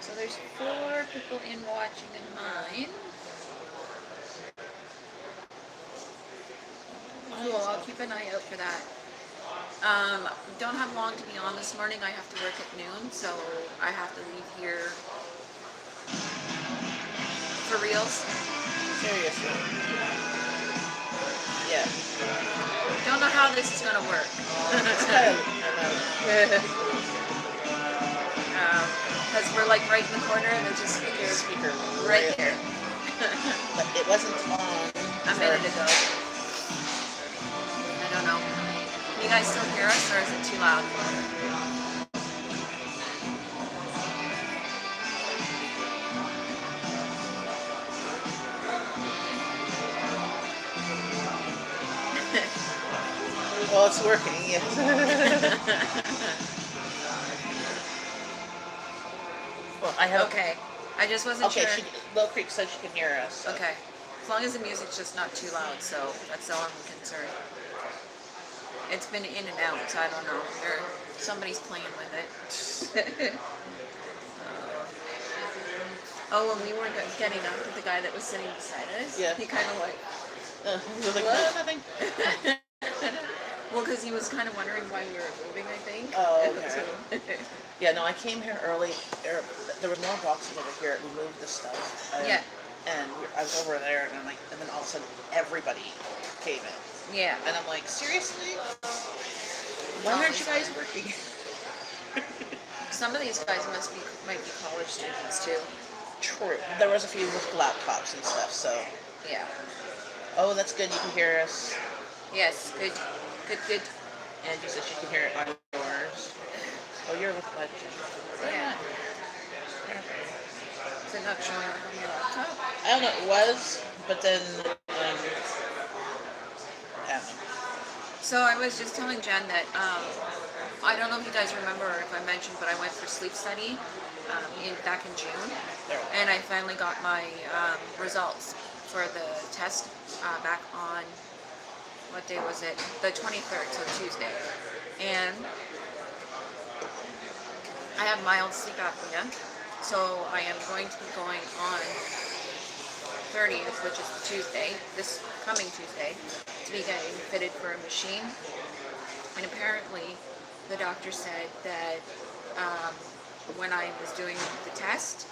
So there's 4 people in watching in mine. Cool, I'll keep an eye out for that. Don't have long to be on this morning. I have to work at noon, so I have to leave here for reals. Seriously. Yeah. Don't know how this is gonna work. Because we're like right in the corner and there's a speaker right there. But it wasn't on A minute ago. I don't know. Can you guys still hear us or is it too loud? Well, it's working, yes. Well, I have... Okay. I just wasn't sure. Okay, Little Creek said she can hear us. So. Okay. As long as the music's just not too loud, so that's all I'm concerned. It's been in and out, so I don't know. Somebody's playing with it. Oh, when we were getting up with the guy that was sitting beside us, yeah. He kind of like... he was like, what? Nothing? Well, because he was kind of wondering why we were moving, I think. Oh, okay. Yeah, no, I came here early. There were more boxes over here. We moved the stuff. Yeah. And I was over there, and then all of a sudden, everybody came in. Yeah. And I'm like, seriously? Why aren't you guys working? Some of these guys might be college students too. True. There was a few with laptops and stuff, so. Yeah. Oh, that's good. You can hear us. Yes. Good. Good. Angie says she can hear it on yours. Oh, you're with what? Yeah. Is it not showing up on your laptop? I don't know. It was, but then. I don't know. So I was just telling Jen that I don't know if you guys remember or if I mentioned, but I went for sleep study back in June, and I finally got my results for the test back on, what day was it? The 23rd, so Tuesday. And I have mild sleep apnea, so I am going to be going on 30th, which is Tuesday, this coming Tuesday, to be getting fitted for a machine. And apparently the doctor said that when I was doing the test,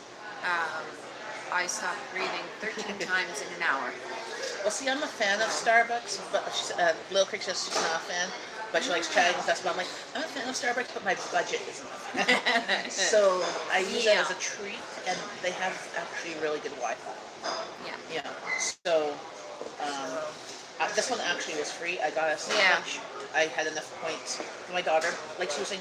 I stopped breathing 13 times in an hour. Well, see, I'm a fan of Starbucks, but Little Creek says she's not a fan, but she likes chatting with us. But I'm like, I'm a fan of Starbucks, but my budget isn't enough. So I use it as a treat, and they have actually really good Wi-Fi. Yeah. Yeah. So this one actually was free. I got a sandwich. I had enough points. My daughter likes using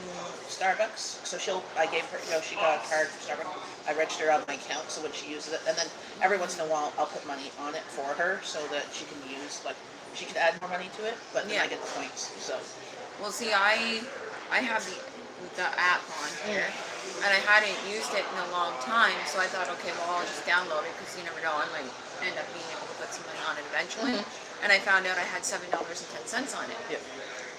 Starbucks, so I gave her, she got a card from Starbucks. I register on my account, so when she uses it, and then every once in a while I'll put money on it for her so that she can she can add more money to it, but then I get the points. So. Well, see, I have the app on here, and I hadn't used it in a long time, so I thought, okay, well, I'll just download it because you never know, I might end up being able to put some money on it eventually. And I found out I had $7.10 on it. Yep.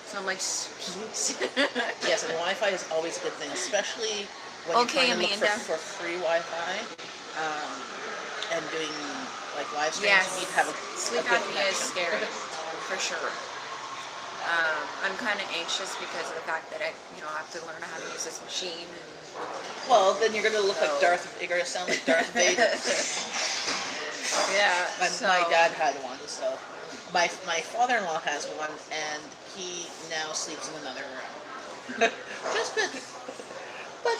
So I'm like, yes, and Wi-Fi is always a good thing, especially when you're trying to look for free Wi-Fi and doing like live streams. Yes. You need to have a sleep good apnea is connection. scary, for sure. I'm kind of anxious because of the fact that I have to learn how to use this machine. Well, then you're gonna look like Darth. You're gonna sound like Darth Vader. Yeah. My dad had one, so my father-in-law has one, and he now sleeps in another room. Just good, but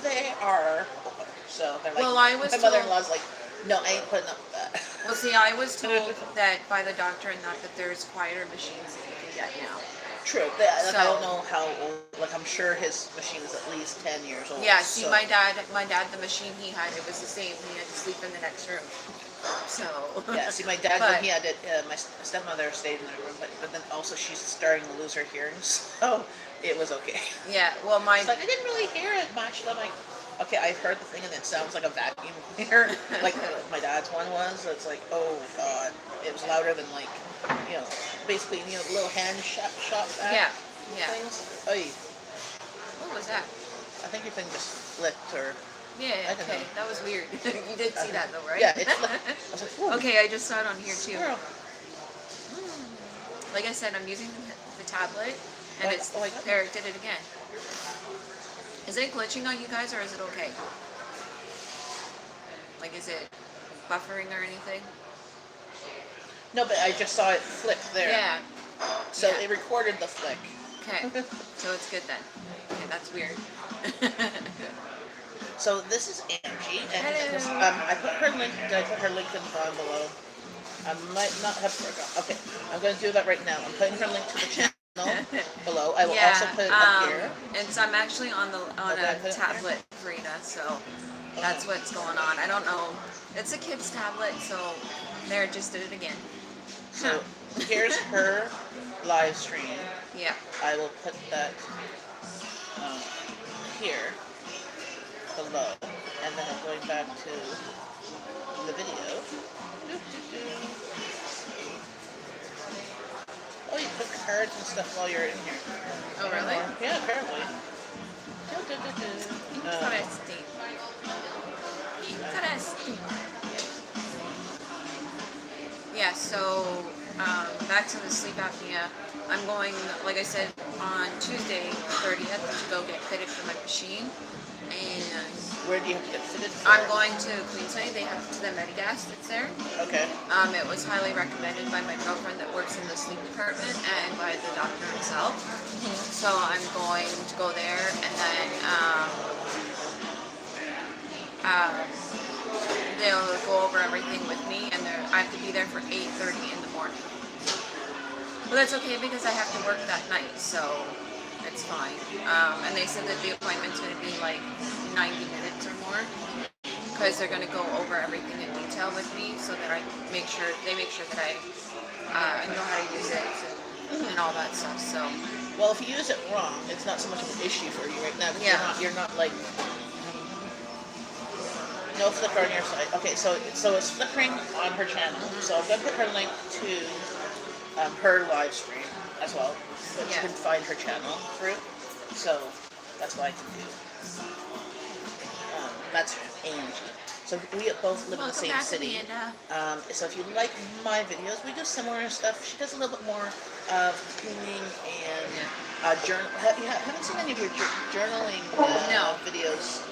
they are. So they're like. Well, I was my mother-in-law's like, no, I ain't putting up with that. Well, see, I was told that by the doctor and that there's quieter machines that you can get now. True. I don't know how old. Like, I'm sure his machine is at least 10 years old. Yeah. See, my dad, the machine he had, it was the same. He had to sleep in the next room. So. Yeah. See, my dad, when he had it, my stepmother stayed in the room, but then also she's starting to lose her hearing, so it was okay. Yeah. Well, She's like, I didn't really hear it much. And I'm like, okay, I heard the thing, and it sounds like a vacuum cleaner. Like my dad's one was. It's like, oh god, it was louder than basically little hand shop Yeah. things. Oy. What was that? I think your thing just flipped, or Yeah, I don't okay. know. That was weird. You did see that though, right? Yeah, it flipped. I was like, whoa. Okay, I just saw it on here too. Squirrel. Like I said, I'm using the tablet, and Oh, it's oh, I got there. It did it again. Is it glitching on you guys, or is it okay? Like, is it buffering or anything? No, but I just saw it flip there. Yeah. So yeah. it recorded the flick. Okay. So it's good then. Okay, that's weird. So this is Angie, and Hello. I put her link. Did I put her link in down below? I might not have forgot. Okay, I'm going to do that right now. I'm putting her link to the channel below. I will also put it up here. And so I'm actually on a tablet, Frida. So that's what's going on. I don't know. It's a kid's tablet, so there, it just did it again. So here's her live stream. Yeah. I will put that here below, and then I'm going back to the video. Oh, you put cards and stuff while you're in here. Oh, really? Yeah, apparently. Yeah, so back to the sleep apnea. I'm going, like I said, on Tuesday, 30th, to go get fitted for my machine. And where do you have to get fitted for? I'm going to Queensway. They have to the Medigas that's there. Okay. It was highly recommended by my girlfriend that works in the sleep department and by the doctor himself. So I'm going to go there, and then they'll go over everything with me, and I have to be there for 8:30 in the morning. But that's okay because I have to work that night, so it's fine. And they said that the appointment's going to be like 90 minutes or more, because they're going to go over everything in detail with me, so that they make sure that I know how to use it and all that stuff. So. Well, if you use it wrong, it's not so much of an issue for you right now. Yeah. You're not like. No flicker on your side. Okay, so it's flickering on her channel. So I'm gonna put her link to her live stream as well, so you can find her channel through. So that's what I can do. That's Angie. So we both live in the same city. So if you like my videos, we do similar stuff. She does a little bit more of cleaning and journal. Haven't seen any of your journaling videos.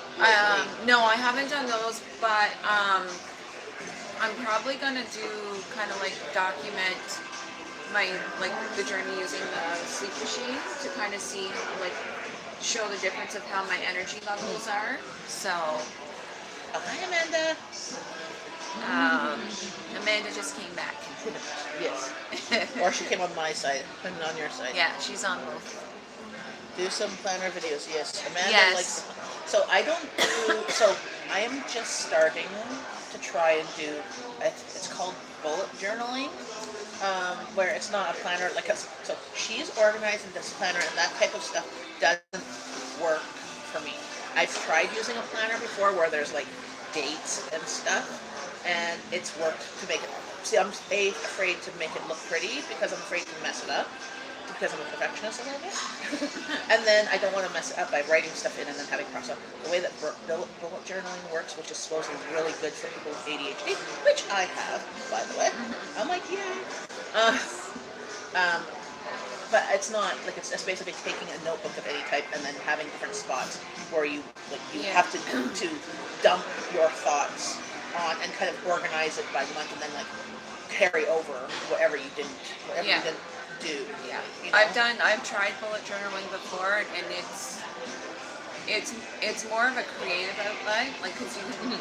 No, I haven't done those, but I'm probably gonna do kind of like document my the journey using the sleep machine to kind of see show the difference of how my energy levels are. So. Hi, Amanda. Amanda just came back. Yes. Or she came on my side and on your side. Yeah, she's on both. Do some planner videos. Yes. Amanda yes. So I don't do. So I am just starting to try and do. It's called bullet journaling, where it's not a planner. So she's organized in this planner, and that type of stuff doesn't work for me. I've tried using a planner before where there's dates and stuff, and it's worked to make it. See, I'm afraid to make it look pretty because I'm afraid to mess it up because I'm a perfectionist a little bit. And then I don't want to mess it up by writing stuff in and then having cross out. The way that bullet journaling works, which is supposedly really good for people with ADHD, which I have, by the way. I'm like, yay. But it's not it's basically taking a notebook of any type and then having different spots where you have to dump your thoughts on and kind of organize it by month and then carry over whatever you didn't do. Yeah, you know? I've tried bullet journaling before, and it's more of a creative outlet, because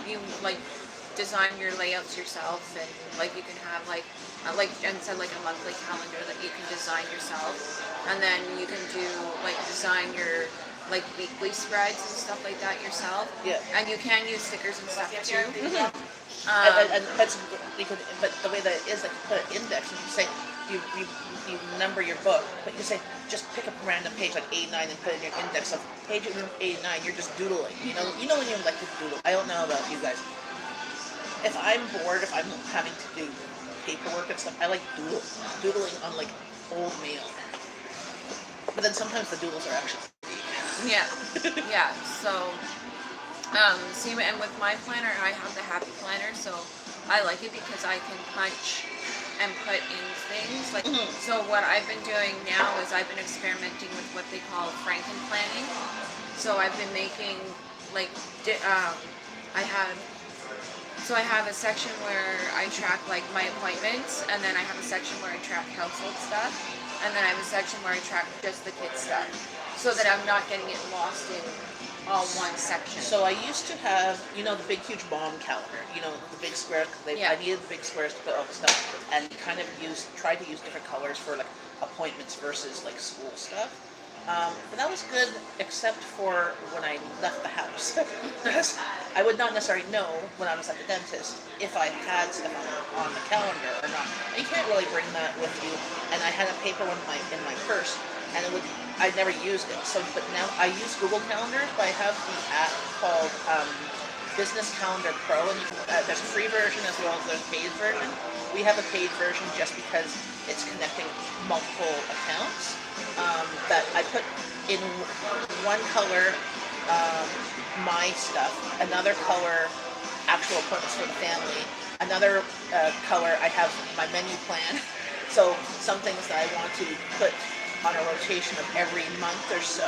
you design your layouts yourself, and you can have like Jen said, a monthly calendar that you can design yourself, and then you can do design your weekly spreads and stuff like that yourself. Yeah. And you can use stickers and stuff too. But the way that it is, you put an index and you say you number your book, but you say just pick up a random page like 89 and put in your index of page 89. You're just doodling. You know when you like to doodle. I don't know about you guys. If I'm bored, if I'm having to do paperwork and stuff, I like doodling on old mail. But then sometimes the doodles are actually Yeah, yeah. So, see, and with my planner, I have the happy planner, so I like it because I can punch and put in things. Like, so what I've been doing now is I've been experimenting with what they call Franken planning. So I've been making like, I have so I have a section where I track like my appointments, and then I have a section where I track household stuff, and then I have a section where I track just the kids stuff, so that I'm not getting it lost in all one section. So I used to have, the big huge mom calendar, the big square. Yeah. I needed the big squares to put all the stuff, and kind of tried to use different colors for like appointments versus like school stuff. But that was good, except for when I left the house, because I would not necessarily know when I was at the dentist if I had stuff on the calendar or not. And you can't really bring that with you. And I had a paper one in my purse, and I never used it. So, but now I use Google Calendars, but I have the app called Business Calendar Pro, and there's a free version as well as there's a paid version. We have a paid version just because it's connecting multiple accounts. That I put in one color my stuff, another color actual appointments for the family, another color I have my menu plan. So some things that I want to put on a rotation of every month or so,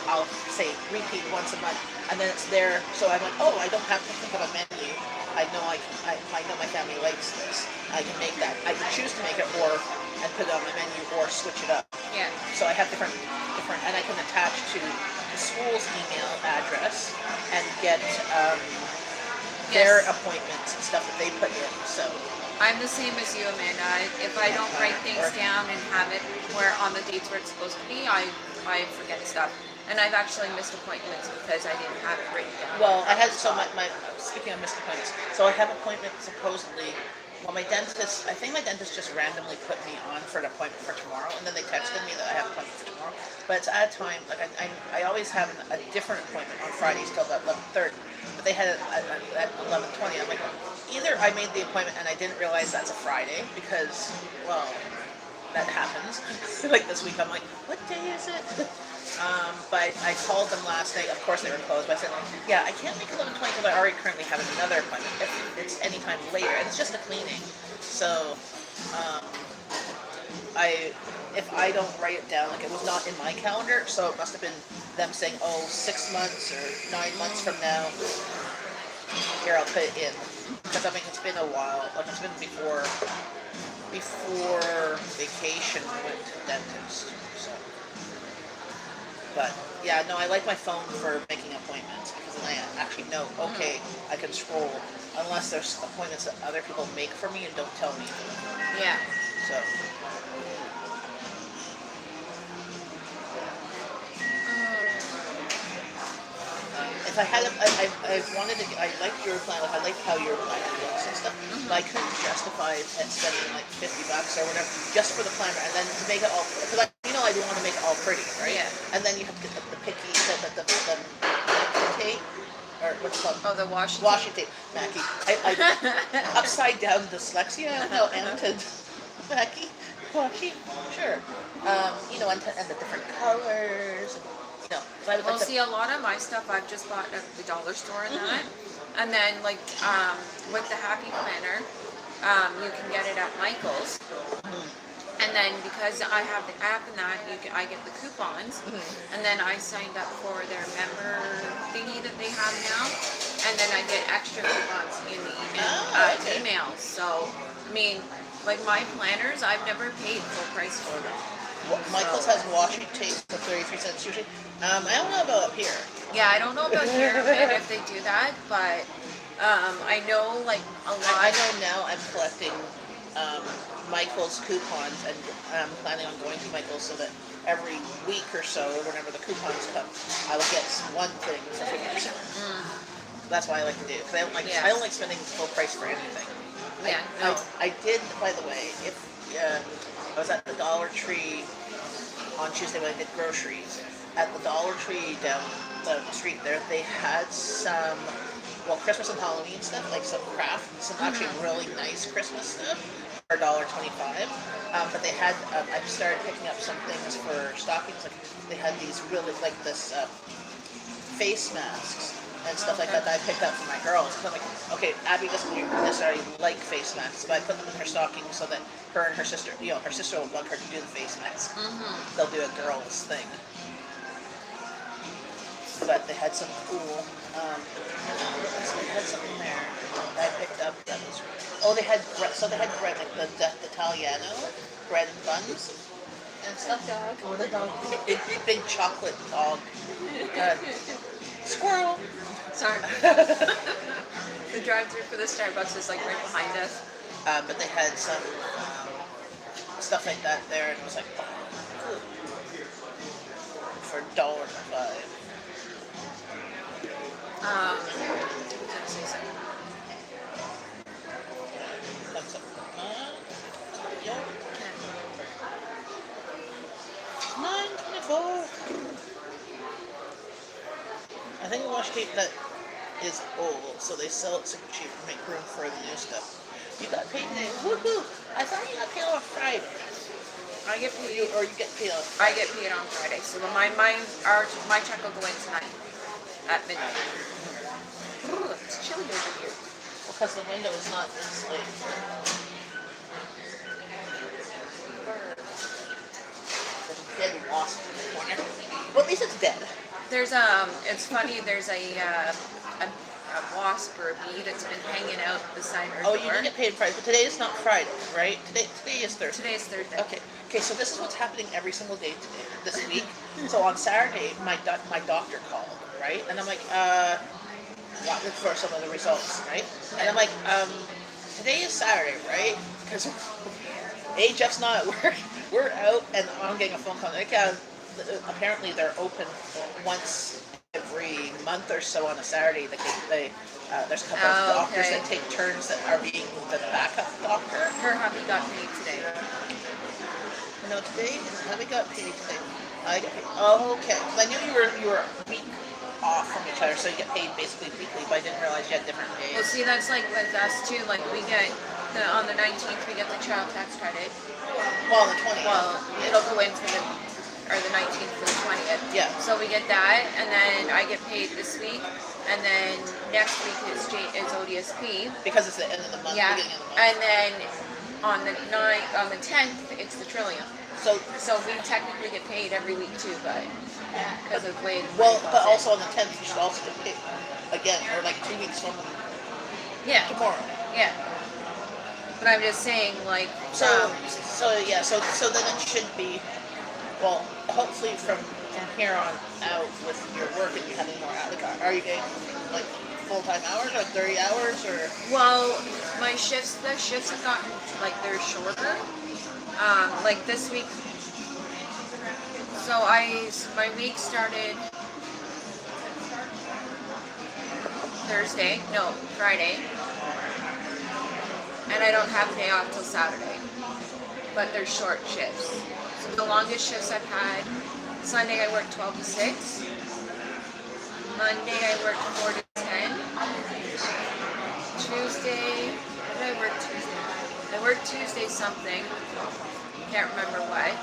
I'll say repeat once a month, and then it's there. So I'm like, oh, I don't have to think of a menu. I know I know my family likes this. I can make that. I can choose to make it and put it on my menu or switch it up. Yeah. So I have different, and I can attach to the school's email address and get their appointments and stuff that they put in. So I'm the same as you, Amanda. If I don't write things down and have it where on the dates where it's supposed to be, I forget stuff. And I've actually missed appointments because I didn't have it written down. Well, I had my speaking of missed appointments. So I have appointments supposedly. Well, I think my dentist just randomly put me on for an appointment for tomorrow, and then they texted me that I have an appointment for tomorrow. But it's at a time, like I always have a different appointment on Fridays till about 11:30. But they had it at 11:20. I'm like, either I made the appointment and I didn't realize that's a Friday because, well, that happens. Like this week, I'm like, what day is it? But I called them last night. Of course, they were closed. But I said, yeah, I can't make 11:20 because I already currently have another appointment. If it's any time later, and it's just a cleaning. So, if I don't write it down, like it was not in my calendar, so it must have been them saying, oh, 6 months or 9 months from now, here, I'll put it in. Because I mean, it's been a while. Like it's been before vacation went to dentist. So. But yeah, no, I like my phone for making appointments because then I actually know, okay, I can scroll unless there's appointments that other people make for me and don't tell me. Yeah. So. If I had, I wanted to, I liked your plan. I liked how your planner looks and stuff, but I couldn't justify spending like $50 or whatever just for the planner, and then to make it all, because I do want to make it all pretty, right? Yeah. And then you have to get the picky, the tape, or what's it called? Oh, the washi tape. Mackie. I upside down dyslexia. No, and Mackie. Washi. Sure. And the different colors. No, I would Well, like see, a lot of my stuff I've just bought at the dollar store and that. And then, like, with the Happy Planner, you can get it at Michael's. And then, because I have the app and that, I get the coupons. And then I signed up for their member thingy that they have now. And then I get extra coupons in the emails. So, I mean, like my planners, I've never paid full price for them. Michael's has washi tape for 33 cents usually. I don't know about up here. Yeah, I don't know about here if they do that, but I know like a lot. I know now I'm collecting Michael's coupons, and I'm planning on going to Michael's so that every week or so, or whenever the coupons come, I will get one thing for 50%. That's why I like to do it, because I don't like spending full price for anything. Yeah, no. I did, by the way, if I was at the Dollar Tree on Tuesday when I did groceries. At the Dollar Tree down the street there, they had some, Christmas and Halloween stuff, like some craft, some actually really nice Christmas stuff for $1.25. But they had, I started picking up some things for stockings. Like they had these really, like this face masks and stuff like that that I picked up for my girls. So I'm like, okay, Abby doesn't necessarily like face masks, but I put them in her stocking so that her and her sister, her sister will bug her to do the face mask. They'll do a girl's thing. But they had some cool, so they had something there that I picked up that was, they had bread, so they had bread, like the Italiano, bread and buns. And stuff. Dog. Oh, the dog. Big chocolate dog. Squirrel. Sorry. The drive-thru for the Starbucks is like right behind us. But they had some stuff like that there, and it was like, oh, cool. For $1.05. I was gonna say something. Thumbs up. Yeah. 9.24. I think the wash tape that is old, so they sell it super cheap to make room for the new stuff. You got paid today. Woohoo! I thought you got paid on Friday. I get paid. Or you get paid on I get paid on Friday, so my check will go in tonight at midnight. Ooh, it's chilly over here. because the window is not insulated. There's a dead wasp in the corner. Well, at least it's dead. There's it's funny. There's a wasp or a bee that's been hanging out beside our door. You didn't get paid Friday, but today is not Friday, right? Today is Thursday. Today's Thursday. Okay. So this is what's happening every single day today, this week. So on Saturday, my doctor called, right? And I'm like, for some of the results, right? And I'm like, today is Saturday, right? Because Jeff's not at work. We're out, and I'm getting a phone call. Like, apparently they're open once every month or so on a Saturday. There's a couple of doctors that take turns that are being the backup doctor. Her hubby got paid today. No, today hubby got paid today. I got paid. Oh, okay. Because I knew you were a week off from each other, so you get paid basically weekly. But I didn't realize you had different days. Well, see, that's like with us too. Like we get on the 19th we get the child tax credit. Well, on the 20th. Well, it'll go in for the 19th to the 20th. Yeah. So we get that, and then I get paid this week, and then next week is ODSP. Because it's the end of the month. Yeah. Beginning of the month. And then on the 10th, it's the Trillium. So we technically get paid every week too, but because of the way. But also on the 10th, you should also get paid again, or like 2 weeks from tomorrow. Yeah. But I'm just saying, like. So then it should be. Well, hopefully from here on out with your work and you having more hours, are you getting like full-time hours or 30 hours or? Well, the shifts have gotten like they're shorter. Like this week. So my week started Friday, and I don't have a day off till Saturday. But they're short shifts. So the longest shifts I've had, Sunday I worked 12 to 6. Monday I worked 4 to 10. Tuesday, what did I work Tuesday? I worked Tuesday something. Can't remember what.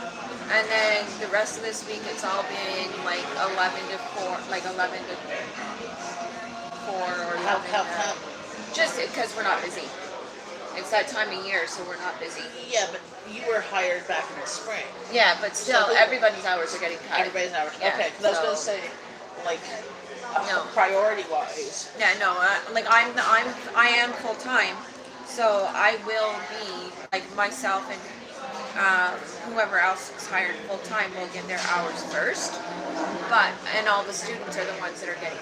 And then the rest of this week it's all been like 11 to 4, like 11 to 4 or 11 how just because we're not busy. It's that time of year, so we're not busy. Yeah, but you were hired back in the spring. Yeah, but still, everybody's hours are getting cut. Everybody's hours. Yeah, okay, because I was going to say, like, priority-wise. Yeah, no, like I am full time, so I will be like myself and whoever else is hired full time will get their hours first, and all the students are the ones that are getting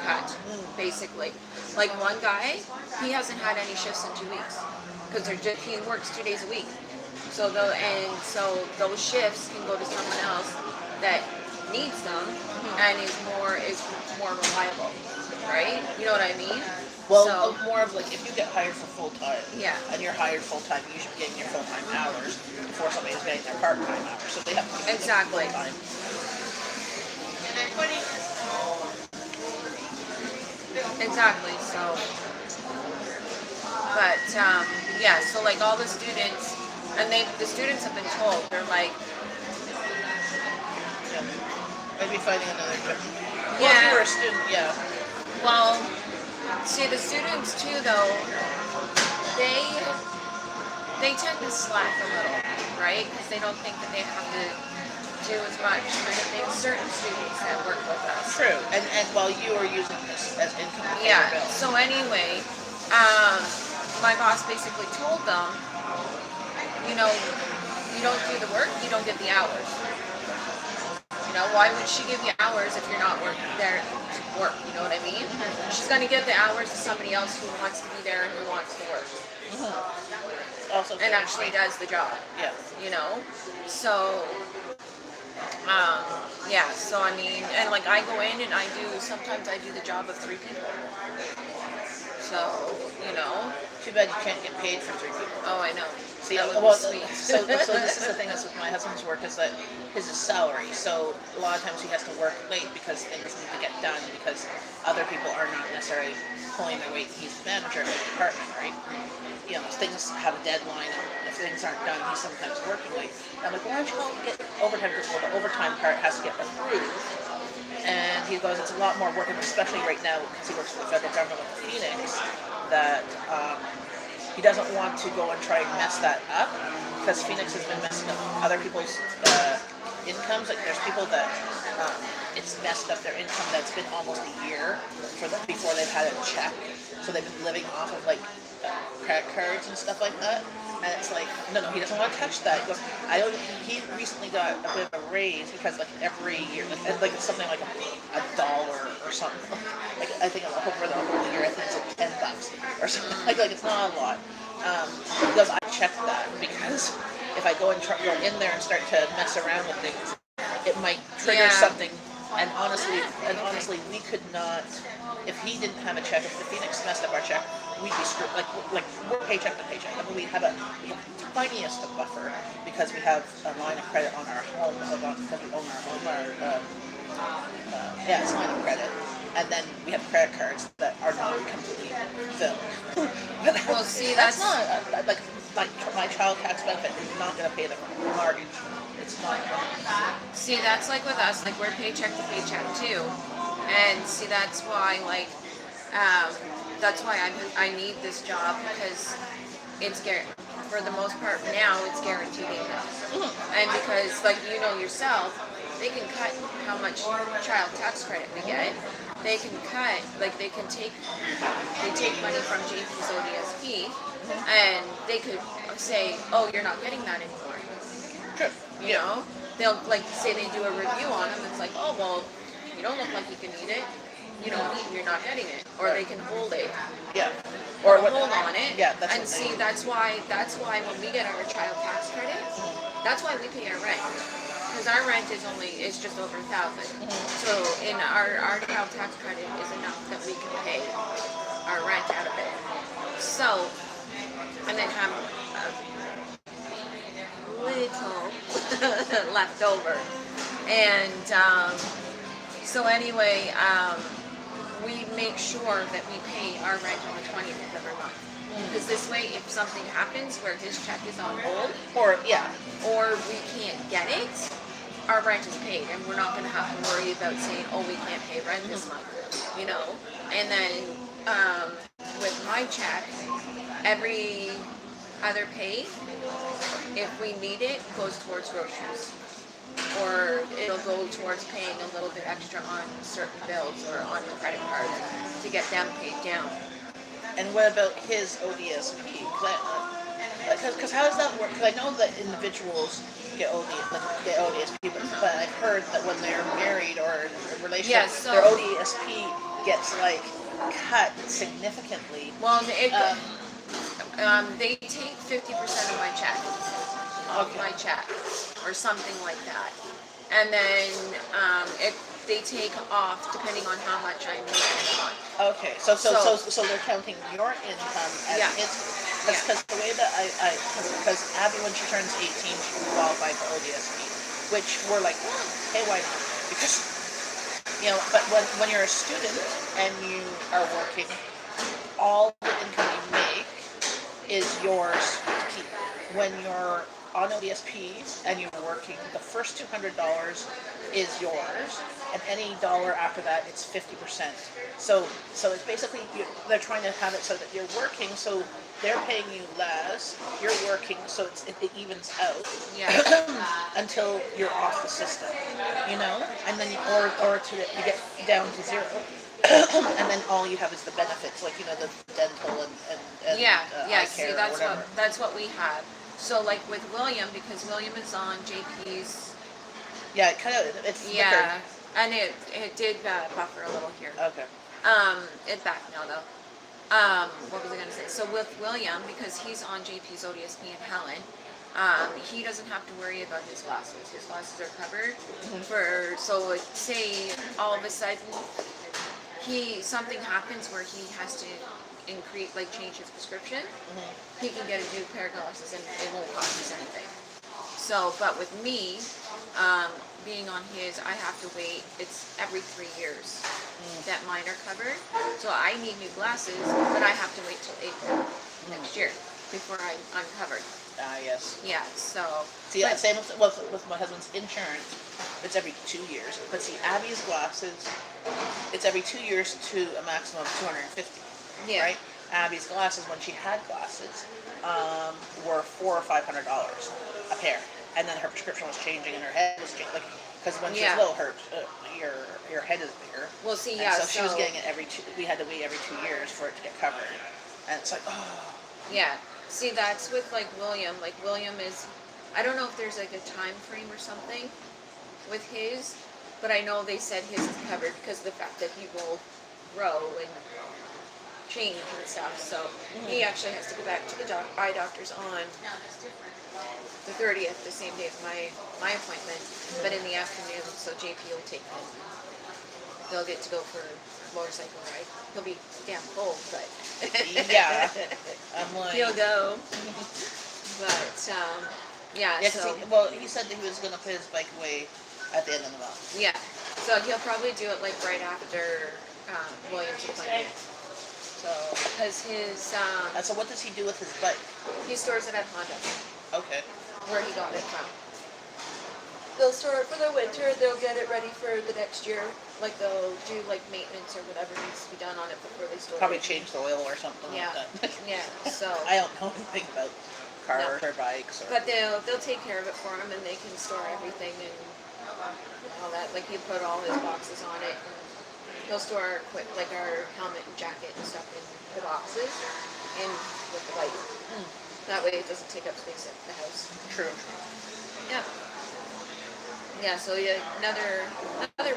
cut, basically. Like one guy, he hasn't had any shifts in 2 weeks because he works 2 days a week. So those shifts can go to someone else that needs them and is more reliable, right? You know what I mean? Well, more of like if you get hired for full time, yeah, and you're hired full time, you should be getting your full time hours before somebody's getting their part time hours. So they have to get exactly. full time. Exactly. So, but yeah. So like all the students And the students have been told, they're like, Yeah. Maybe finding another job. Well, if you yeah, were a student, yeah. well, see, the students too, though, they they tend to slack a little, right? Because they don't think that they have to do as much kind of thing. Certain students that work with us. True. And while you are using this as income to pay Yeah. your bills. So anyway, um, my boss basically told them, you know, you don't do the work, you don't get the hours. You know, why would she give you hours if you're not there to work? You know what I mean? She's going to give the hours to somebody else who wants to be there and who wants to work. Also, And actually does the job. yeah. You know? So, yeah, so I mean, and like I go in and sometimes I do the job of 3 people. So, you know. Too bad you can't get paid for 3 people. Oh, I know. See, that would well, be sweet. so this is the thing that's with my husband's work is that his is salary. So a lot of times he has to work late because things need to get done because other people are not necessarily pulling their weight. He's the manager of the department, right? You know, things have a deadline. And if things aren't done, he's sometimes working late. I'm like, why don't you go get overtime? Because the overtime part has to get approved. And he goes, it's a lot more work, especially right now because he works for the federal government with Phoenix, that he doesn't want to go and try and mess that up because Phoenix has been messing up other people's incomes. Like there's people that it's messed up their income that's been almost a year before they've had a check. So they've been living off of like credit cards and stuff like that. And it's like, no, he doesn't want to touch that. He goes, he recently got a bit of a raise because like every year, like it's something like a dollar or something. Like I think over the whole year, I think it's like $10 or something. Like it's not a lot. He goes, I checked that because if I go in there and start to mess around with things, it might trigger something. And honestly, we could not. If he didn't have a check, if the Phoenix messed up our check, we'd be screwed. Like we're paycheck to paycheck. I mean, we have the tiniest of buffer because we have a line of credit on our home. Because we own our home. It's a line of credit, and then we have credit cards that are not completely filled. Well, see, that's not like my child tax benefit is not going to pay the mortgage. It's not. See, that's like with us, like we're paycheck to paycheck too, and see that's why that's why I need this job because it's for the most part now it's guaranteed income, and because like you know yourself, they can cut how much child tax credit we get. They can cut they take money from JP's ODSP, and they could say, oh, you're not getting that anymore. True. You know, they'll say they do a review on them. It's like, oh well, you don't look like you can eat it. You don't eat, you're not getting it, or they can hold it. Yeah. Or hold on it. Yeah, that's and see, that's why when we get our child tax credit, that's why we pay our rent. Because our rent is just over $1,000. So in our child tax credit is enough that we can pay our rent out of it. So, and then have little left over. And so anyway, we make sure that we pay our rent on the 20th of every month. Because this way, if something happens where his check is on hold, or we can't get it, our rent is paid, and we're not going to have to worry about saying, oh, we can't pay rent this month, you know. And then with my check, every other pay, if we need it, goes towards groceries. Or it'll go towards paying a little bit extra on certain bills or on the credit cards to get them paid down. And what about his ODSP? Because how does that work? Because I know that individuals get ODSP, but I've heard that when they're married or in a relationship, their ODSP gets cut significantly. Well, they take 50% of my check. My check or something like that, and then they take off depending on how much I make in a month. Okay, so they're counting your income as his. Because the way that because Abby, when she turns 18, she can qualify for ODSP, which we're like, hey, why not? Because but when you're a student and you are working, all the income you make is yours to keep. when you're on ODSP and you're working, the first $200 is yours, and any dollar after that, it's 50%. So it's basically they're trying to have it so that you're working, so they're paying you less. You're working, so it evens out Yeah. until you're off the system, and then or to you get down to zero, and then all you have is the benefits, like the dental and Yeah, eye see, care or whatever. that's what we had. So like with William, because William is on JP's. Yeah, it kind of it's Yeah, and it did buffer a little here. Okay. It's back now though. What was I gonna say? So with William, because he's on JP's ODSP and Helen, he doesn't have to worry about his glasses. His glasses are covered for. So like, say all of a sudden something happens where he has to change his prescription. He can get a new pair of glasses and it won't cost us anything. So, but with me, being on his, I have to wait. It's every 3 years that mine are covered. So I need new glasses, but I have to wait till April next year before I'm covered. Yes. Yeah. So. See, same with my husband's insurance. It's every 2 years. But see, Abby's glasses, it's every 2 years to a maximum of $250. Yeah. Right. Abby's glasses, when she had glasses, were $400 or $500 a pair, and then her prescription was changing and her head was changing. Like, because when she was little, your head is bigger. Well, see, and so she was getting it every two. We had to wait every 2 years for it to get covered, and it's like, oh. Yeah. See, that's with like William. Like William is, I don't know if there's like a time frame or something with his, but I know they said his is covered because of the fact that he will grow and change and stuff. So he actually has to go back to the eye doctor's on the 30th, the same day as my appointment, but in the afternoon. So JP will take him. They'll get to go for a motorcycle ride. He'll be damn cold, but Yeah. I'm like, he'll go. But yeah. Yeah, So he said that he was going to put his bike away at the end of the month. yeah. So he'll probably do it like right after William's appointment. So because his And so what does he do with his bike? he stores it at Honda, Okay. where he got it from. They'll store it for the winter. They'll get it ready for the next year. Like they'll do like maintenance or whatever needs to be done on it before they store Probably it. change the oil or something Yeah. like that. Yeah. So. I don't know anything about cars or bikes. But they'll take care of it for him, and they can store everything and all that. Like he put all his boxes on it, and he'll store like our helmet and jacket and stuff in the boxes, and with the bike. That way it doesn't take up space at the house. True. Yeah. Yeah. So another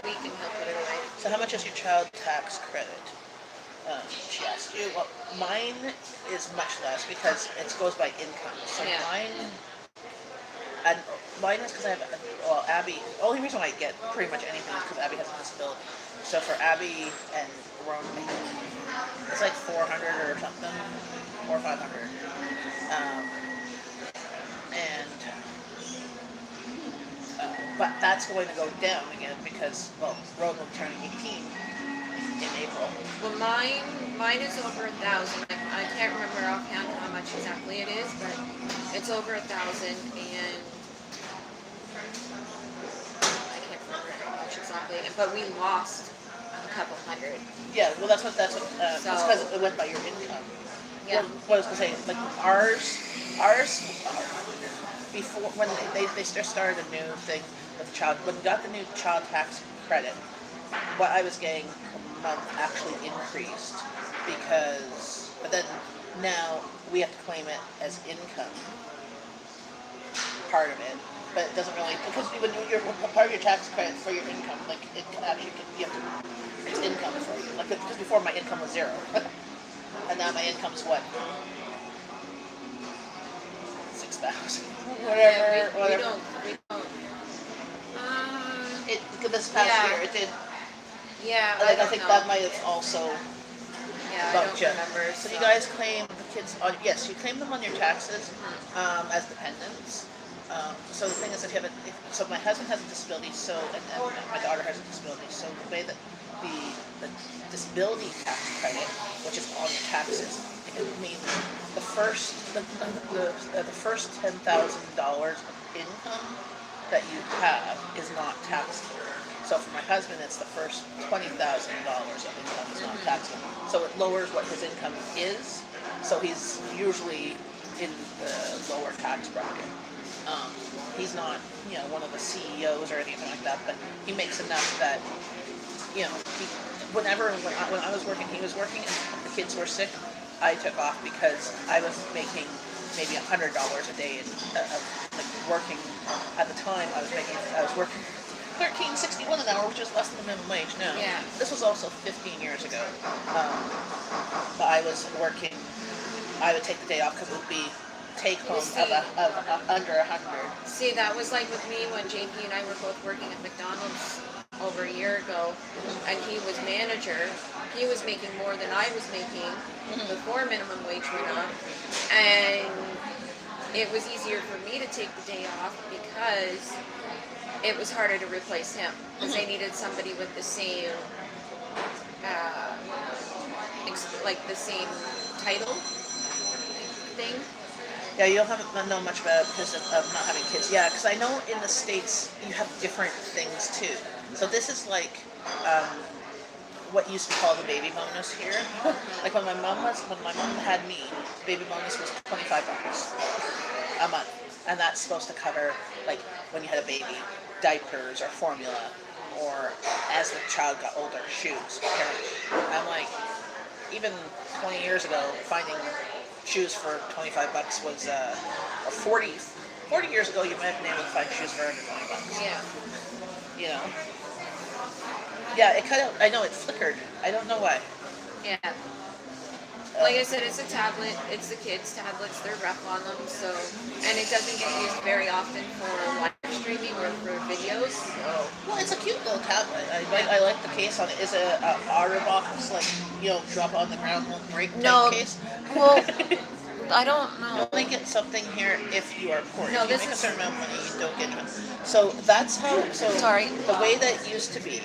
week and he'll put it away. So how much is your child tax credit? She asked you. Well, mine is much less because it goes by income. So mine is because I have, Abby, the only reason why I get pretty much anything is because Abby has a disability. So for Abby and Roman, it's like 400 or something, or 500. But that's going to go down again because, Roman will turn 18 in April. Well, mine is over 1,000. I can't remember offhand how much exactly it is, but it's over 1,000, and I can't remember how much exactly. But we lost a couple hundred. Yeah, well, that's because it went by your income. Yeah. What I was gonna say, like ours, before when they just started a new thing with when we got the new child tax credit, what I was getting a month actually increased but then now we have to claim it as income, part of it, but it doesn't really, because when you're part of your tax credit for your income, like it actually it's income for you, like because before my income was zero, and now my income's what? 6,000. Whatever. We don't. This past year, it did. Yeah. I think that might have also bumped you. Remember. So you guys claim the kids on? Yes, you claim them on your taxes as dependents. So the thing is, so my husband has a disability, and my daughter has a disability. So the way that the disability tax credit, which is on your taxes, if I mean, the first $10,000 of income that you have is not taxable. So for my husband, it's the first $20,000 of income is not taxable. So it lowers what his income is. So he's usually in the lower tax bracket. He's not, one of the CEOs or anything like that, but he makes enough that, when I was working, he was working, and the kids were sick, I took off because I was making maybe $100 a day of working. At the time, I was working $13.61 an hour, which is less than the minimum wage now. Yeah. This was also 15 years ago. But I was working. I would take the day off because it would be take home of under 100. See, that was like with me when JP and I were both working at McDonald's over a year ago, and he was manager. He was making more than I was making before minimum wage went up, and it was easier for me to take the day off because it was harder to replace him because they needed somebody with the same, the same title thing. Yeah, you don't know much about it because of not having kids. Yeah, because I know in the States you have different things too. So this is like what used to be called the baby bonus here. Like when my mom had me, the baby bonus was $25 a month, and that's supposed to cover like when you had a baby, diapers or formula, or as the child got older, shoes. I'm like, even 20 years ago, finding shoes for $25 was, or 40 years ago, you might have been able to find shoes for under $20. Yeah. Yeah, it cut out. I know it flickered. I don't know why. Yeah. Like I said, it's a tablet. It's the kids' tablets. They're rough on them, so, and it doesn't get used very often for live streaming or for videos. So. Well, it's a cute little tablet. I like the case on it. Is it a OtterBox, drop on the ground, won't break type case? Well, I don't know. You only get something here if you are poor. No, if you make a certain amount of money, you don't get it. So that's how. So Sorry. The way that used to be.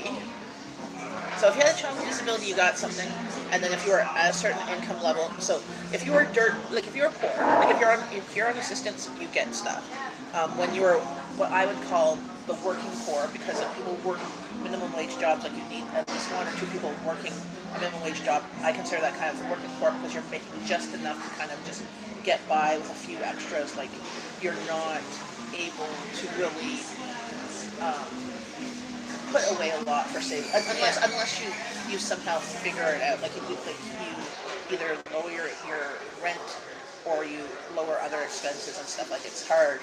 So if you had a child with disability, you got something, and then if you were at a certain income level, so if you were if you were poor, like if you're on assistance, you get stuff. When you were what I would call the working poor, because if people work minimum wage jobs, like you need at least one or two people working a minimum wage job, I consider that kind of working poor because you're making just enough to kind of just get by with a few extras. Like you're not able to really put away a lot for saving, unless you somehow figure it out. Like you either lower your rent or you lower other expenses and stuff. Like it's hard.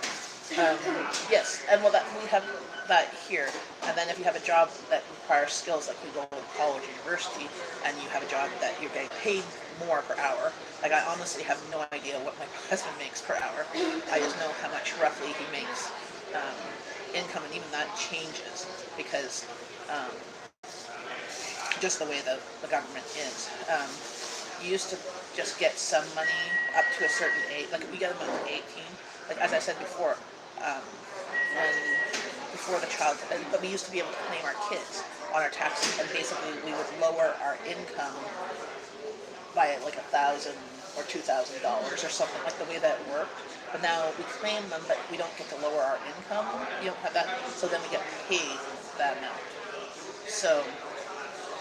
Yes, and we have that here. And then if you have a job that requires skills, like you go to college or university, and you have a job that you're getting paid more per hour. Like I honestly have no idea what my husband makes per hour. I just know how much roughly he makes income, and even that changes because just the way the government is. You used to just get some money up to a certain age, like we get them up to 18. Like as I said before, before the child, but we used to be able to claim our kids on our taxes, and basically we would lower our income by like $1,000 or $2,000 or something, like the way that it worked. But now we claim them, but we don't get to lower our income. You don't have that, so then we get paid that amount. So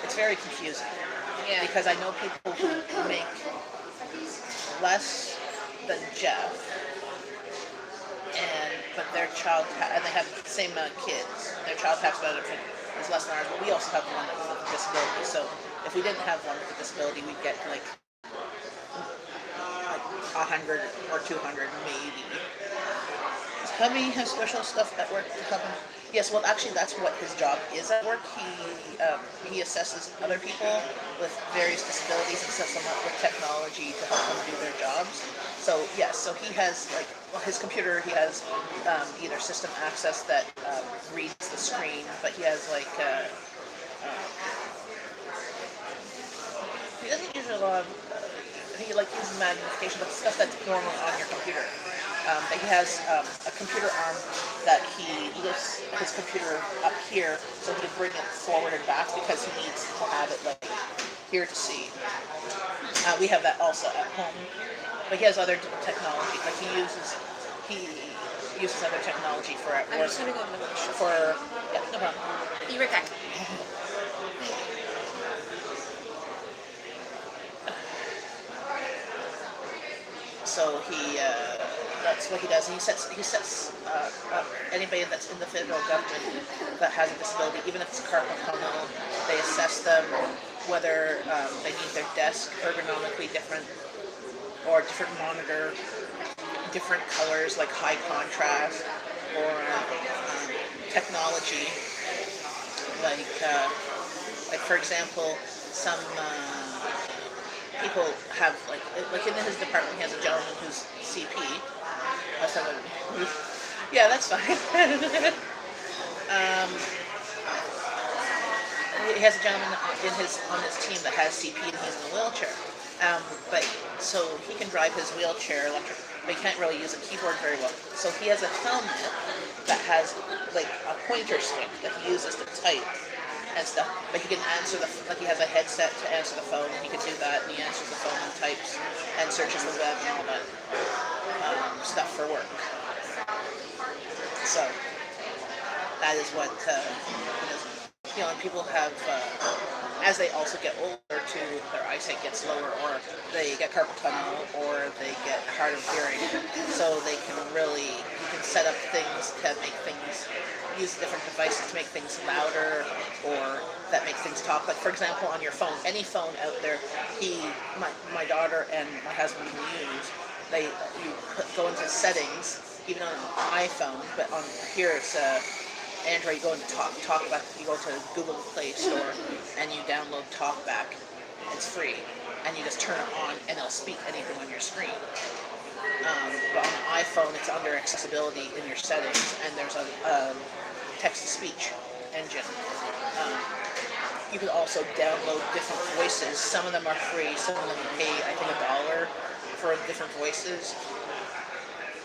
it's very confusing. Yeah. Because I know people who make less than Jeff, but their child and they have the same amount of kids. Their child tax benefit is less than ours, but we also have one with a disability. So if we didn't have one with a disability, we'd get like 100 or 200 maybe. Does hubby have special stuff at work to help him? Yes, well actually that's what his job is at work. He assesses other people with various disabilities and sets them up with technology to help them do their jobs. So yes, so he has his computer, he has either system access that reads the screen, but he has he doesn't use a lot of he uses magnification, but stuff that's normally on your computer. But he has a computer arm that he lifts his computer up here so he can bring it forward and back because he needs to have it here to see. We have that also at home, but he has other technology. Like he uses other technology for at I'm work. just gonna go to the washroom. For yeah, no problem. Be right back. So that's what he does. He sets up anybody that's in the federal government that has a disability, even if it's carpal tunnel. They assess them whether they need their desk ergonomically different or different monitor, different colors like high contrast or technology like for example some people have like in his department he has a gentleman who's CP. Yeah, that's fine. um, he has a gentleman on his team that has CP and he's in a wheelchair. But so he can drive his wheelchair electric, but he can't really use a keyboard very well. So he has a helmet that has like a pointer stick that he uses to type and stuff. But he can answer he has a headset to answer the phone. And he can do that, and he answers the phone and types and searches the web and all that stuff for work. So that is what he does. You know, and people have, as they also get older too, their eyesight gets lower, or they get carpal tunnel, or they get hard of hearing. So they can you can set up things to make things, use different devices to make things louder, or that make things talk. Like for example, on your phone, any phone out there, my daughter and my husband use, go into settings, even on an iPhone, but on here it's Android, you go into TalkBack, you go to Google Play Store and you download TalkBack. It's free, and you just turn it on and it'll speak anything on your screen. But on an iPhone, it's under accessibility in your settings, and there's a text-to-speech engine. You can also download different voices. Some of them are free, some of them you pay, I think, $1 for different voices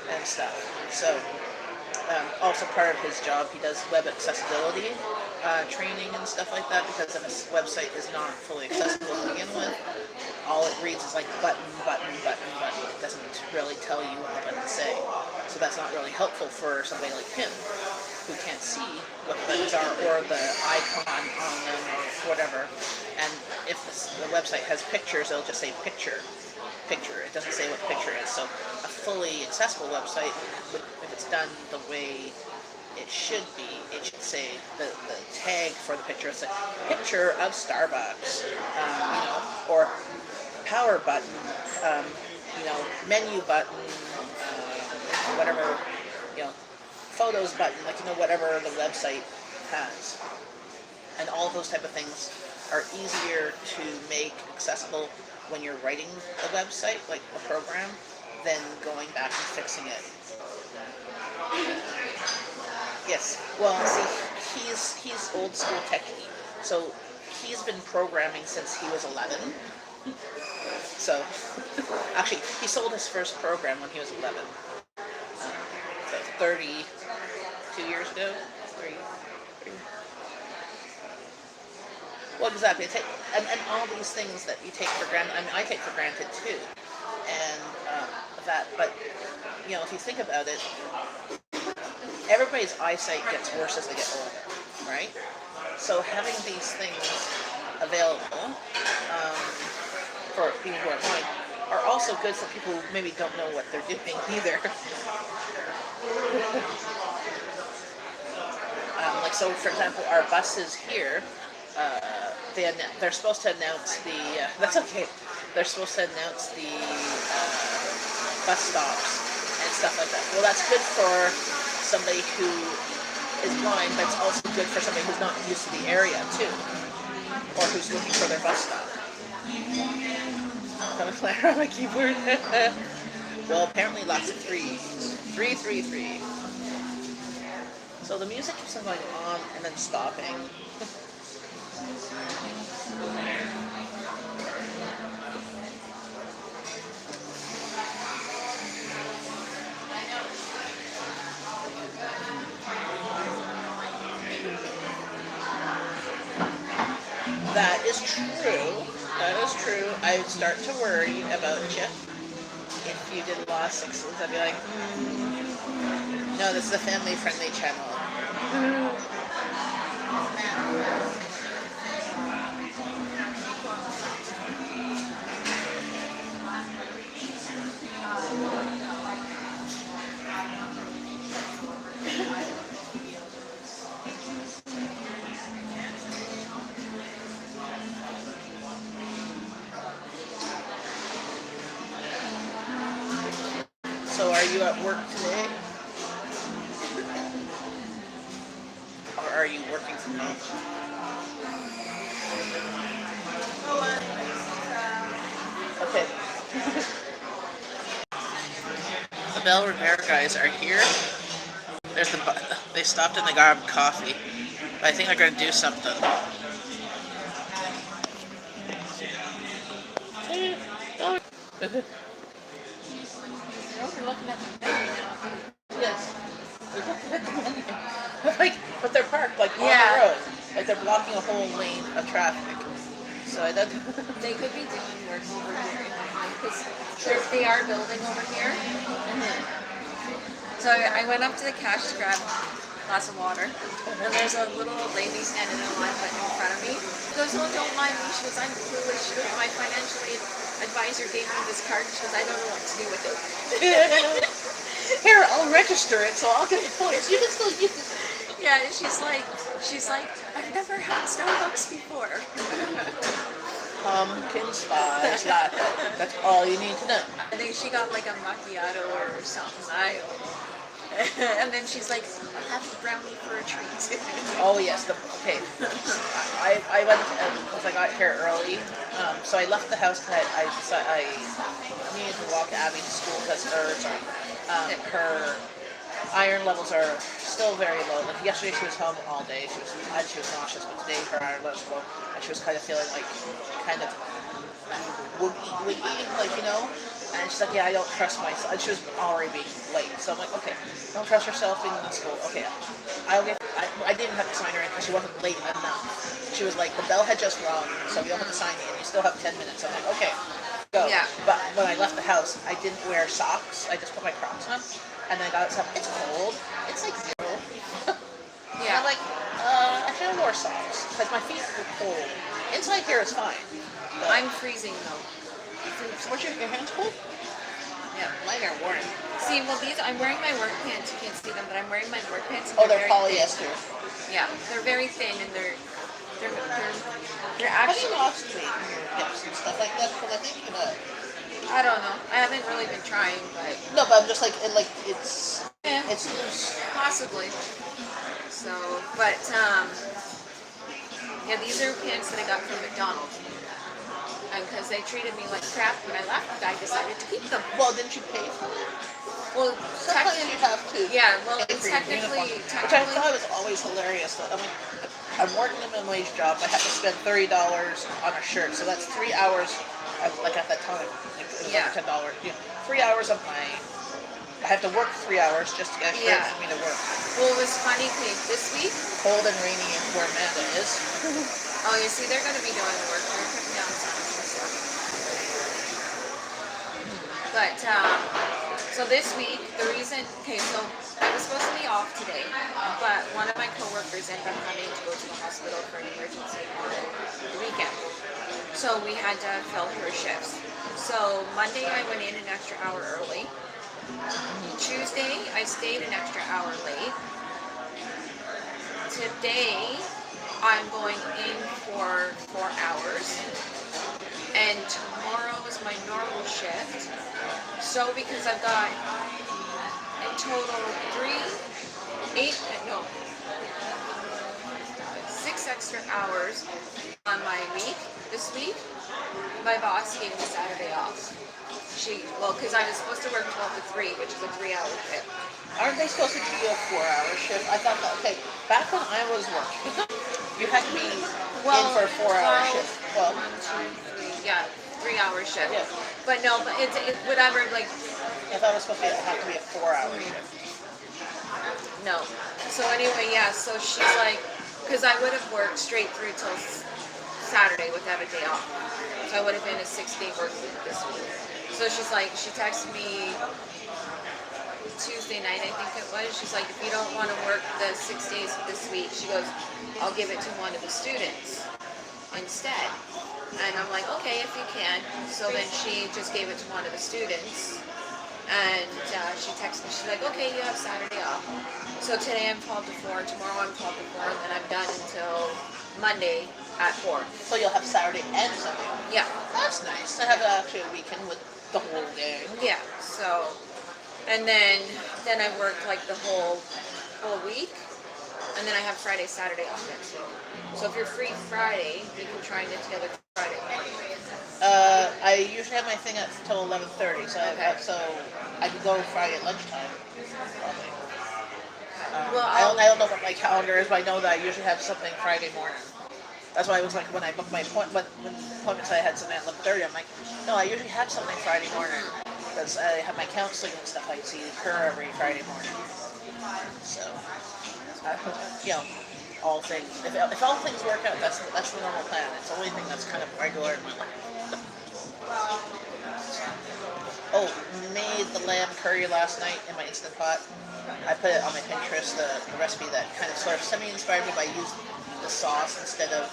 and stuff. So. Also part of his job, he does web accessibility training and stuff like that, because if a website is not fully accessible to begin with, all it reads is like button, button, button, button. It doesn't really tell you what the buttons say. So that's not really helpful for somebody like him, who can't see what the buttons are or the icon on them or whatever. And if the website has pictures, it'll just say picture. It doesn't say what the picture is. So a fully accessible website, if it's done the way it should be, it should say the tag for the picture. It's a picture of Starbucks, or power button, menu button, whatever, photos button, whatever the website has. And all of those type of things are easier to make accessible when you're writing a website, like a program, than going back and fixing it. Yes. Well, see, he's old school techie, so he's been programming since he was 11. So, actually, he sold his first program when he was 11. So 32 years ago. Well, exactly. And all these things that you take for granted, I mean, I take for granted too. And but if you think about it, everybody's eyesight gets worse as they get older, right? So having these things available for people who are blind are also good for people who maybe don't know what they're doing either. So for example, our buses here, they're supposed to announce the, that's okay, they're supposed to announce the bus stops and stuff like that. Well, that's good for somebody who is blind, but it's also good for somebody who's not used to the area too, or who's looking for their bus stop. I'm on my keyboard. Well, apparently lots of threes. 3, 3, 3. So the music keeps on going on and then stopping. That is true. That is true. I would start to worry about you if you did law sixes. I'd be like, no, this is a family-friendly channel. So are you at work today? Or are you working from home? Okay. The Bell Repair guys are here. They stopped and they grabbed coffee. I think they're going to do something. Yes. Like, but they're parked like on the road. Like they're blocking a whole lane of traffic. So I don't. They could be doing work over here because they are building over here. So I went up to the cash to grab a glass of water, and there's a little old lady standing in line right in front of me. She goes, "Oh, don't mind me." She goes, "I'm clueless." She goes, "My financial advisor gave me this card." She goes, "I don't know what to do with it." Here, I'll register it, so I'll get the points. You can still use it. Yeah, and she's like, "I've never had Starbucks before." Pumpkin spice latte. That's all you need to know. I think she got like a macchiato or something. And then she's like, "I'll have a brownie for a treat." Oh yes, okay. I went because I got here early, so I left the house because I needed to walk Abby to school because her iron levels are still very low. Like yesterday she was home all day. She was nauseous, but today her iron levels were low, and she was kind of feeling like kind of woogie, like And she's like, "Yeah, I don't trust myself." And she was already being late, so I'm like, "Okay, don't trust yourself in school. Okay, I didn't have to sign her in because she wasn't late enough. She was like, the bell had just rung, so you don't have to sign in. You still have 10 minutes." I'm like, "Okay, go." Yeah. But when I left the house, I didn't wear socks. I just put my Crocs on, and then I got outside. It's cold. It's like 0. Yeah. And I'm like, I should have wore socks because my feet were cold. Inside here is fine. But I'm freezing though. what's your hands cold? Yeah. Mine are warm. See, well, I'm wearing my work pants. You can't see them, but I'm wearing my work pants. And Oh, they're very polyester. thin. Yeah, they're very thin, and they're Have actually. you lost weight in your hips and stuff like that? Because I think I don't know. I haven't really been trying, but no, but I'm just like it's yeah, it's loose. possibly. So, but yeah, these are pants that I got from McDonald's, and because they treated me like crap when I left, I decided to keep them. Well, didn't you pay for it? Well, Sometimes you have to. yeah. Well, pay for your uniform, which I thought was always hilarious. I mean, I'm working a minimum wage job. I have to spend $30 on a shirt, so that's 3 hours. Like at that time, like, it was over $10. 3 hours of my. I have to work 3 hours just to get a shirt for me to work. Well, it was funny, Kate. This week. Cold and rainy where Amanda is. Oh, you see, they're going to be doing the work. They're putting down signs and stuff. But so this week, so I was supposed to be off today, but one of my coworkers ended up having to go to the hospital for an emergency on the weekend. So we had to fill her shifts. So Monday I went in an extra hour early. Tuesday I stayed an extra hour late. Today I'm going in for 4 hours. And tomorrow is my normal shift. So because I've got in total 6 extra hours on my week this week, my boss gave me Saturday off. Because I was supposed to work 12 to 3, which is a 3-hour shift. Aren't they supposed to give you a 4-hour shift? I thought that, okay, back when I was working, you had to be in for a 4-hour shift. Well, 1, 2, 3, yeah, 3-hour shift. Yeah. But no, but it's whatever, like, I thought it was supposed to have to be a 4-hour shift. no. So anyway, yeah, so she's like, because I would have worked straight through till Saturday without a day off. So I would have been a 6-day work week this week. So she's like, she texted me Tuesday night, I think it was. She's like, if you don't want to work the 6 days this week, she goes, I'll give it to one of the students instead. And I'm like, okay, if you can. So then she just gave it to one of the students. And she texted me, she's like, okay, you have Saturday off. So today I'm 12 to 4, tomorrow I'm 12 to 4, and then I'm done until Monday at 4. So you'll have Saturday and Sunday. Yeah. That's nice to have actually a weekend with the whole gang. Yeah, so, and then I work like the whole week, and then I have Friday, Saturday off next week. So if you're free Friday, we can try and get together Friday morning. I usually have my thing at till 11:30, so Okay. so I could go Friday at lunchtime. Probably. Well, I don't know what my calendar is, but I know that I usually have something Friday morning. That's why I was like, when I booked my appointment, when appointments I had something at 11:30, I'm like, no, I usually have something Friday morning because I have my counseling and stuff. I see her every Friday morning. So, you know, all things. If all things work out, that's the normal plan. It's the only thing that's kind of regular in my life. Oh, made the lamb curry last night in my Instant Pot. I put it on my Pinterest, the recipe that kind of sort of semi-inspired me by using the sauce instead of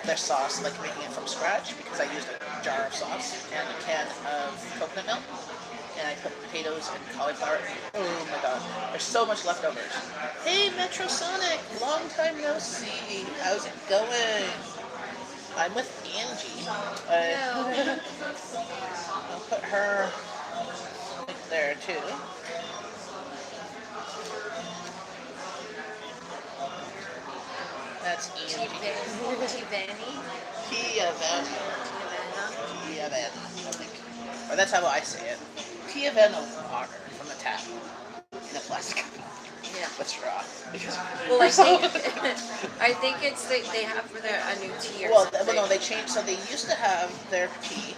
their sauce, like making it from scratch, because I used a jar of sauce and a can of coconut milk. And I put potatoes and cauliflower. Oh my god, there's so much leftovers. Hey Metrosonic, long time no see. How's it going? I'm with Angie. I'll put her right there too. That's Angie. Tiavana, I think. Or that's how I say it. Tiavana water from the tap in a plastic cup. Yeah. With straw. Well, I think it's they have for their a new tea or something. Well, no, they changed. So they used to have their tea,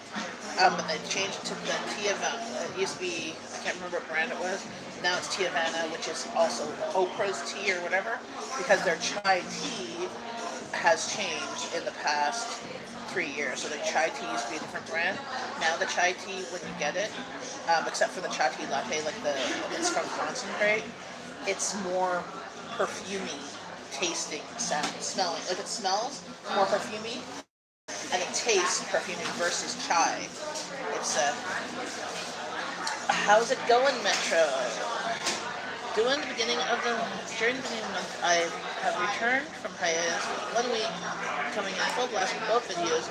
but they changed to the Tiavana. It used to be, I can't remember what brand it was. Now it's Tiavana, which is also Oprah's tea or whatever, because their chai tea has changed in the past 3 years. So the chai tea used to be a different brand. Now the chai tea, when you get it, except for the chai tea latte, like it's from concentrate, it's more perfumey tasting, smelling. Like it smells more perfumey, and it tastes perfumey versus chai. It's how's it going, Metro? During the beginning of the month, I have returned from hiatus with 1 week, coming in full blast with both videos.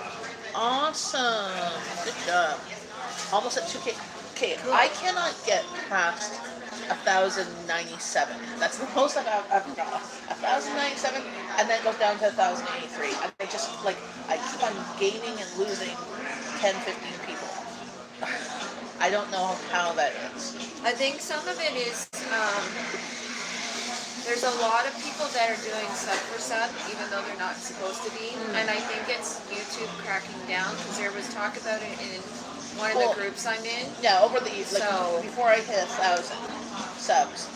Awesome, good job. Almost at 2K. Okay, I cannot get past 1,097. That's the most I've ever got. 1,097, and then it goes down to 1,083. And I just, I keep on gaining and losing 10, 15 people. I don't know how that is. I think some of it is, there's a lot of people that are doing sub for sub, even though they're not supposed to be. And I think it's YouTube cracking down, because there was talk about it in one of the groups I'm in. Yeah, over the, before I hit 1,000 subs,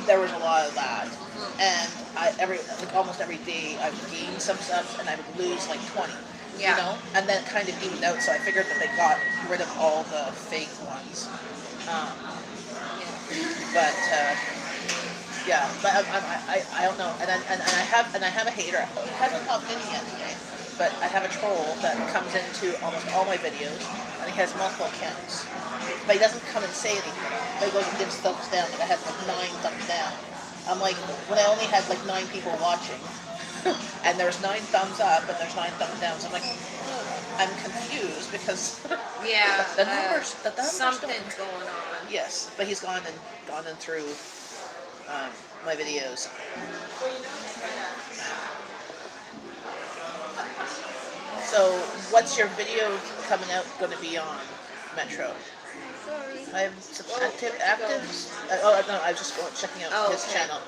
there was a lot of that. And almost every day I would gain some subs and I would lose 20. Yeah. You know? And then it kind of evened out, so I figured that they got rid of all the fake ones. But I don't know. And I have a hater. It hasn't popped in yet today, but I have a troll that comes into almost all my videos, and he has multiple accounts. But he doesn't come and say anything. But he goes and gives thumbs down. Like I had 9 thumbs down. I'm like, when I only had 9 people watching, and there's 9 thumbs up and there's 9 thumbs down. So I'm like, I'm confused because the numbers something's going on. Yes, but he's gone and through my videos. So, what's your video coming out going to be on, Metro? Sorry. I have some actives. I was just checking out his channel.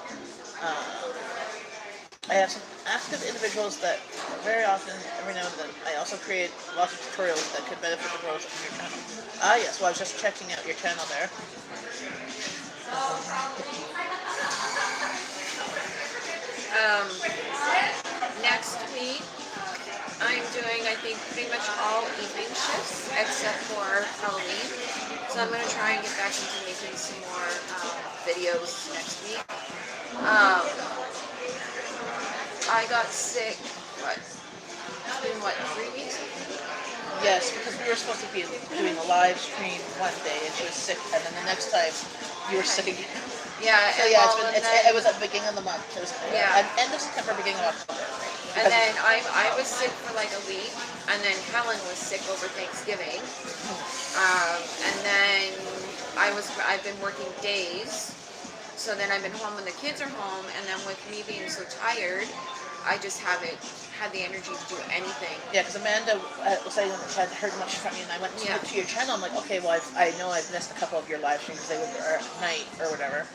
I have some active individuals that very often, every now and then, I also create lots of tutorials that could benefit the growth of your channel. Ah, yes, well, I was just checking out your channel there. Next week, I'm doing, I think, pretty much all evening shifts except for Halloween. So I'm going to try and get back into making some more videos next week. Um, I got sick, it's been, 3 weeks? Yes, because we were supposed to be doing a live stream one day, and she was sick, and then the next time you were sick again. Yeah, So yeah, it was at the beginning of the month. It was yeah. end of September, beginning of October. And then I was sick for like a week, and then Helen was sick over Thanksgiving, and then I've been working days, so then I've been home when the kids are home, and then with me being so tired, I just haven't had the energy to do anything. Yeah, because Amanda was saying I hadn't heard much from you, and I went to your channel. I'm like, okay, well, I know I've missed a couple of your live streams because they were at night or whatever.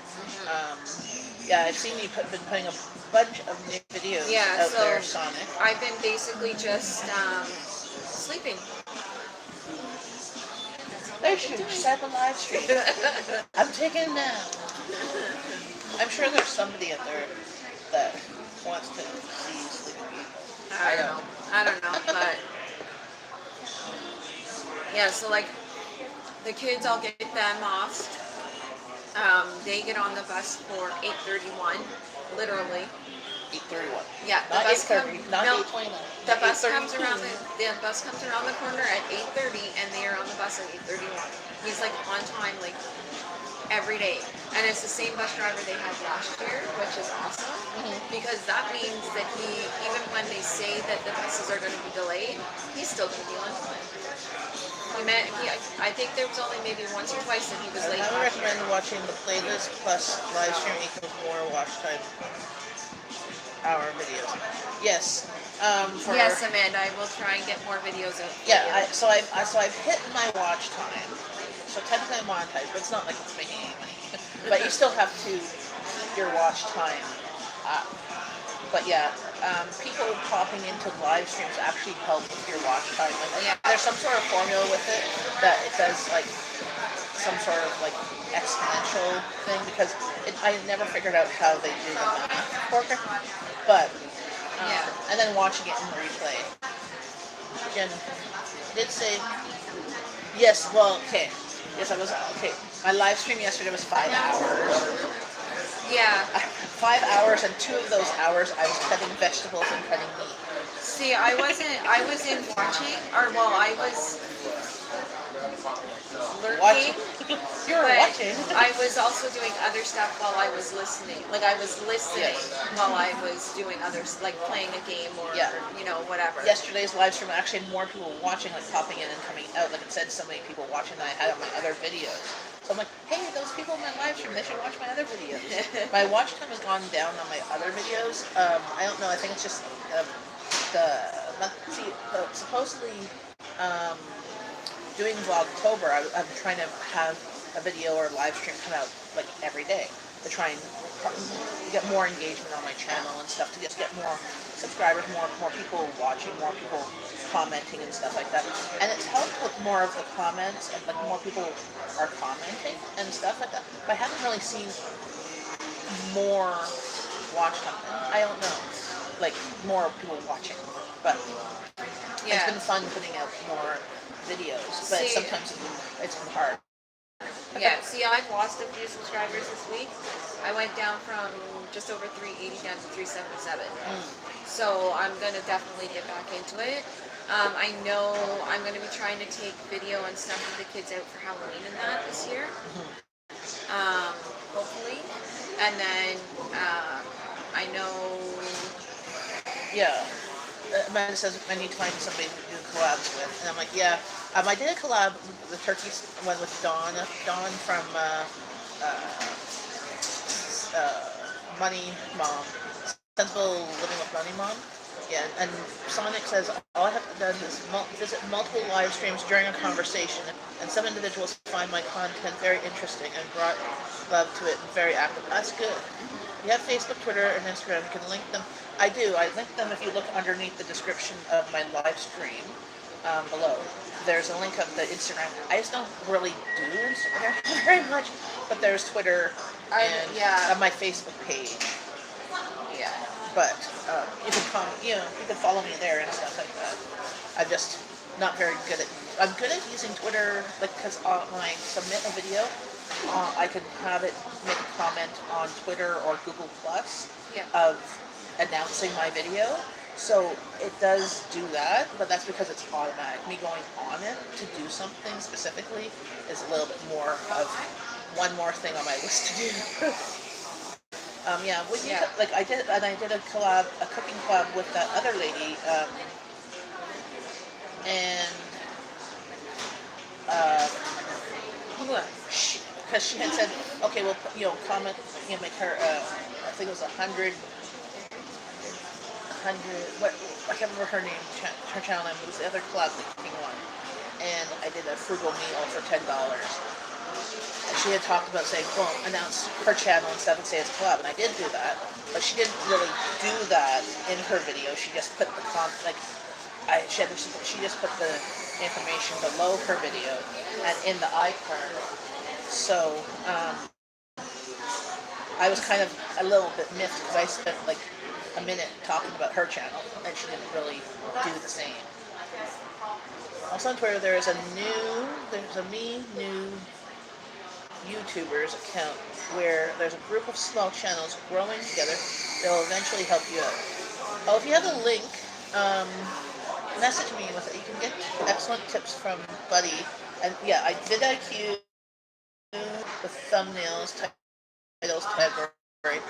Yeah, I've seen you been putting a bunch of new videos out there, Sonic. I've been basically just sleeping. There she said the live stream. I'm taking a nap. I'm sure there's somebody out there that wants to see you sleeping. I don't know, but yeah. So like the kids, I'll get them off. They get on the bus for 8:31, literally. 8:31. Yeah, the Not bus 8:30. Not 8:29. The bus comes around the bus comes around the corner at 8:30, and they are on the bus at 8:31. He's like on time, like every day, and it's the same bus driver they had last year, which is awesome because that means that even when they say that the buses are going to be delayed, he's still going to be on time. I think there was only maybe once or twice that he was late. I would recommend watching the playlist plus live stream equals more watch time. Our videos. Yes. Yes, Amanda, I will try and get more videos out. Yeah. So I've hit my watch time. So technically I'm monetized, but it's not like it's making any money. But you still have to keep your watch time up. But yeah, people popping into live streams actually help with your watch time. Like, there's some sort of formula with it that it does like some sort of like exponential thing because I never figured out how they do the math for it. But and then watching it in the replay. Jenn did say yes. Well, okay. Yes, I was okay. My live stream yesterday was 5 hours. Yeah. 5 hours, and 2 of those hours I was cutting vegetables and cutting meat. See, I wasn't watching, or well, I was lurking. You were watching. I was also doing other stuff while I was listening. Like I was listening while I was doing others, like playing a game or whatever. Yesterday's live stream actually had more people watching, like popping in and coming out. Like it said, so many people watching that I had on my other videos. So I'm like, hey, those people in my live stream, they should watch my other videos. My watch time has gone down on my other videos. I don't know. I think it's just supposedly doing Vlogtober. I'm trying to have a video or a live stream come out like every day to try and get more engagement on my channel and stuff, to just get more subscribers, more people watching, more people commenting and stuff like that. And it's helped with more of the comments and like more people are commenting and stuff like that. But I haven't really seen more watch time. I don't know, like more people watching. But it's been fun putting out more videos. But sometimes it's been hard. Yeah, see, I've lost a few subscribers this week. I went down from just over 380 down to 377. So I'm going to definitely get back into it. I know I'm going to be trying to take video and stuff with the kids out for Halloween and that this year. Hopefully. And then I know... Yeah. Amanda says I need to find somebody to do collabs with, and I'm like, yeah. I did a collab, the turkey one with Dawn from Money Mom, Sensible Living with Money Mom. Yeah, and Sonic says all I have to do is visit multiple live streams during a conversation, and some individuals find my content very interesting and brought love to it and very active. That's good. You have Facebook, Twitter, and Instagram. You can link them. I do. I link them if you look underneath the description of my live stream below. There's a link of the Instagram. I just don't really do Instagram very much, but there's Twitter and my Facebook page. Yeah. But you can you can follow me there and stuff like that. I'm just not very good at. I'm good at using Twitter, like because when I submit a video, I can have it make a comment on Twitter or Google Plus Yeah. of announcing my video. So it does do that, but that's because it's automatic. Me going on it to do something specifically is a little bit more of one more thing on my list to do. Yeah, Yeah. like I did a collab, a cooking collab with that other lady, and because she had said, okay, well, comment, make her, I think it was 100, what, I can't remember her name, her channel name, it was the other collab cooking one, and I did a frugal meal for $10. And she had talked about saying, well, announce her channel instead of say it's collab, and I did do that, but she didn't really do that in her video. She just put the she just put the information below her video and in the icon. So I was kind of a little bit miffed because I spent like a minute talking about her channel, and she didn't really do the same. Also on Twitter, there's a new YouTubers account where there's a group of small channels growing together. They'll eventually help you out. Oh, if you have a link, message me with it. You can get excellent tips from Buddy. And yeah, I did IQ with thumbnails, titles, category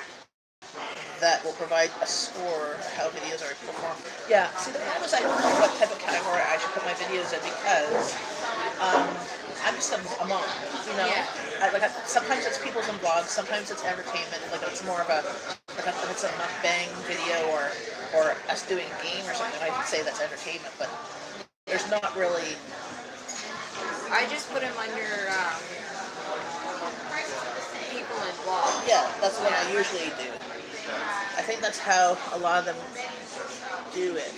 that will provide a score of how videos are performed. Yeah, see, the problem is I don't know what type of category I should put my videos in because I'm just a mom, you know. Yeah. Sometimes it's people's and blogs, sometimes it's entertainment. Like it's more of if it's a mukbang video or us doing a game or something, I would say that's entertainment. But there's not really. I just put them under people and blogs. Yeah, that's what I usually do. I think that's how a lot of them do it.